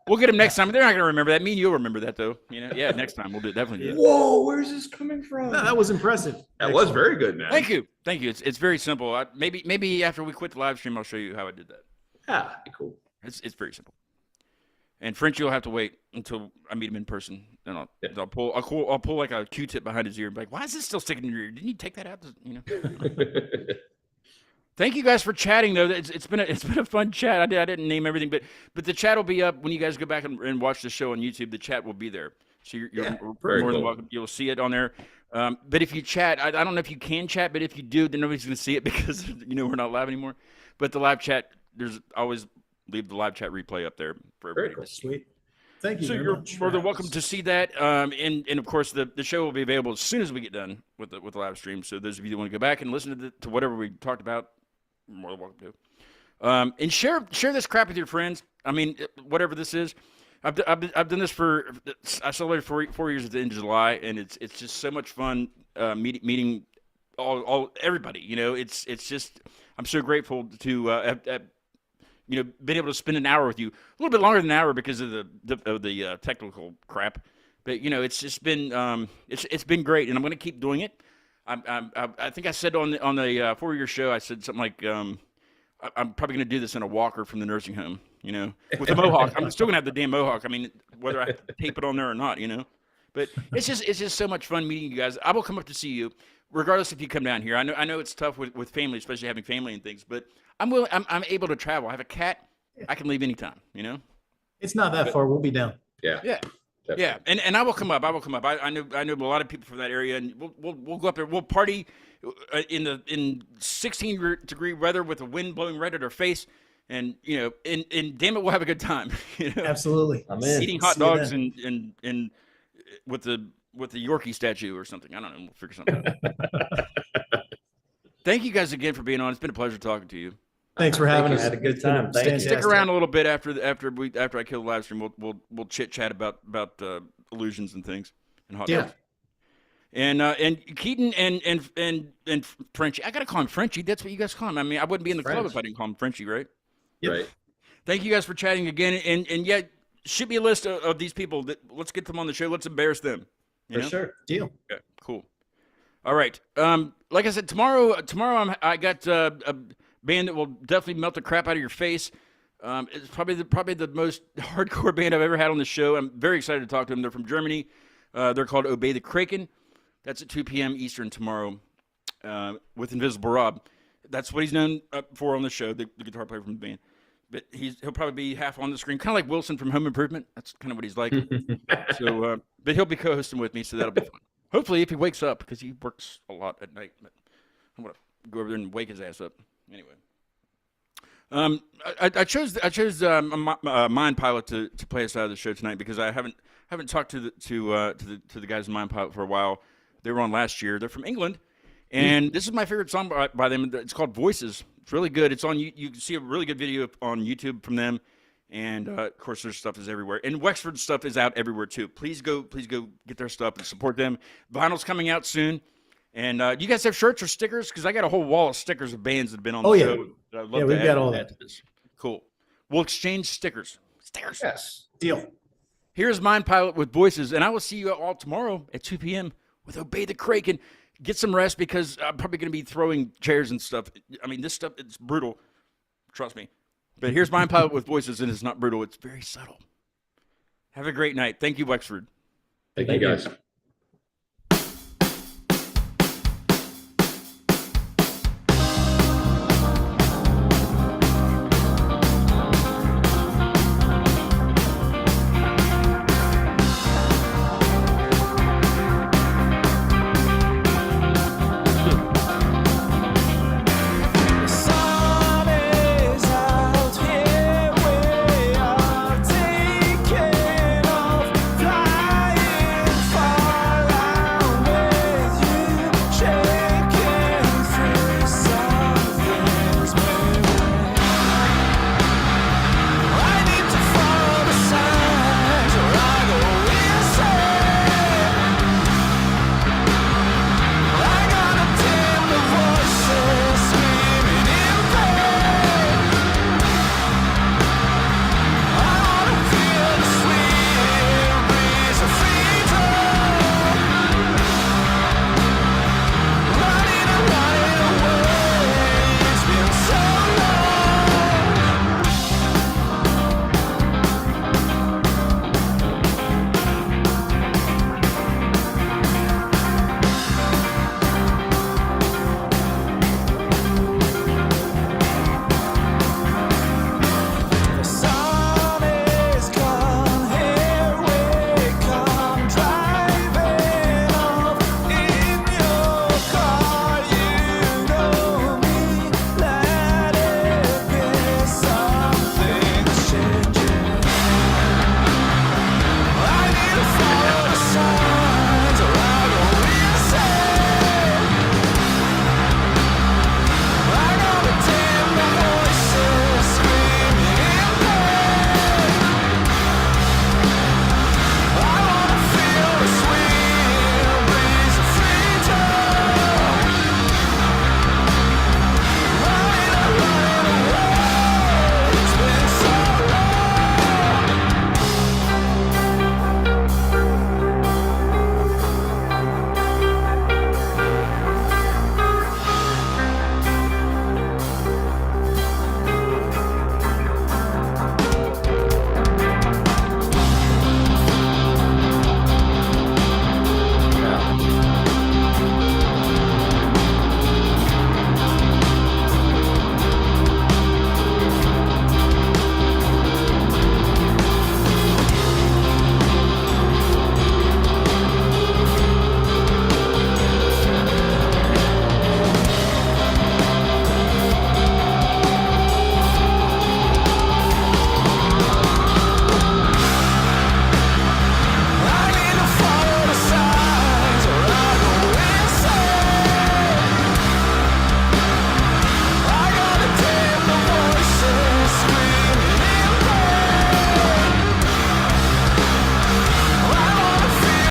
We'll get them next time. They're not gonna remember that. Me and you'll remember that though. Yeah. Next time we'll definitely do it. Whoa, where's this coming from? No, that was impressive. That was very good, man. Thank you. It's very simple. Maybe after we quit the live stream, I'll show you how I did that. Yeah, cool. It's very simple. And French, you'll have to wait until I meet him in person, and I'll pull like a Q-tip behind his ear and be like, "Why is this still sticking in your ear? Didn't you take that out?" Thank you guys for chatting though. It's been a fun chat. I didn't name everything, but the chat will be up when you guys go back and watch the show on YouTube. The chat will be there, so you're very more than cool. welcome. You'll see it on there. But if you chat, I don't know if you can chat, but if you do, then nobody's going to see it because we're not live anymore. But the live chat, there's always leave the live chat replay up there for everybody. Very cool. Sweet. Thank you. So very you're much more for than having welcome us. to see that. And of course the show will be available as soon as we get done with the live stream. So those of you that want to go back and listen to whatever we talked about, you're more than welcome to. And share this crap with your friends. I mean, whatever this is. I've done this I celebrated 4 years at the end of July, and it's just so much fun meeting all everybody. You know, it's just I'm so grateful to have been able to spend an hour with you, a little bit longer than an hour because of the technical crap. But it's just been it's been great, and I'm going to keep doing it. I think I said on the 4-year show, I said something like I'm probably going to do this in a walker from the nursing home, with a mohawk. I'm still going to have the damn mohawk. I mean, whether I have to tape it on there or not, But it's just so much fun meeting you guys. I will come up to see you, regardless if you come down here. I know it's tough with family, especially having family and things. But I'm able to travel. I have a cat. I can leave anytime. It's not that far. We'll be down. Yeah. Yeah. Yeah, and I will come up. I know a lot of people from that area, and we'll go up there. We'll party in 16-degree weather with the wind blowing right at our face, and and damn it, we'll have a good time. Absolutely. I'm in. Eating hot See you dogs then. and with the Yorkie statue or something. I don't know. We'll figure something out. Thank you guys again for being on. It's been a pleasure talking to you. Thanks for having you. us. Had a good It's been time. Thank you. fantastic. Stick around a little bit after I kill the live stream. We'll chit chat about illusions and things and hot Yeah. dogs. And Keaton and Frenchie. I gotta call him Frenchie. That's what you guys call him. I mean, I wouldn't be in the club if I didn't call him Frenchie, right? Yep. Right. Thank you guys for chatting again. And yeah, shoot me a list of these people. Let's get them on the show. Let's embarrass them. For sure. Deal. Okay, cool. All right. Like I said, tomorrow I got a band that will definitely melt the crap out of your face. It's probably the most hardcore band I've ever had on the show. I'm very excited to talk to them. They're from Germany. They're called Obey the Kraken. That's at 2 p.m. Eastern tomorrow with Invisible Rob. That's what he's known for on the show, the guitar player from the band. But he'll probably be half on the screen, kind of like Wilson from Home Improvement. That's kind of what he's like. So, but he'll be co-hosting with me, so that'll be fun. Hopefully, if he wakes up, because he works a lot at night. But I'm gonna go over there and wake his ass up. Anyway, I chose Mind Pilot to play us out of the show tonight because I haven't talked to the guys in Mind Pilot for a while. They were on last year. They're from England, and this is my favorite song by them. It's called Voices. It's really good. It's on you can see a really good video on YouTube from them, and of course their stuff is everywhere. And Wexford stuff is out everywhere too. Please go get their stuff and support them. Vinyl's coming out soon. And do you guys have shirts or stickers? Because I got a whole wall of stickers of bands that have been on the show. That I'd love to we've got add all to that. this. Cool. We'll exchange stickers. Yes. Deal. Here's Mind Pilot with Voices, and I will see you all tomorrow at 2 p.m. with Obey the Kraken. Get some rest because I'm probably going to be throwing chairs and stuff. I mean, this stuff, it's brutal. Trust me. But here's Mind Pilot with Voices, and it's not brutal. It's very subtle. Have a great night. Thank you, Wexford. Thank you guys.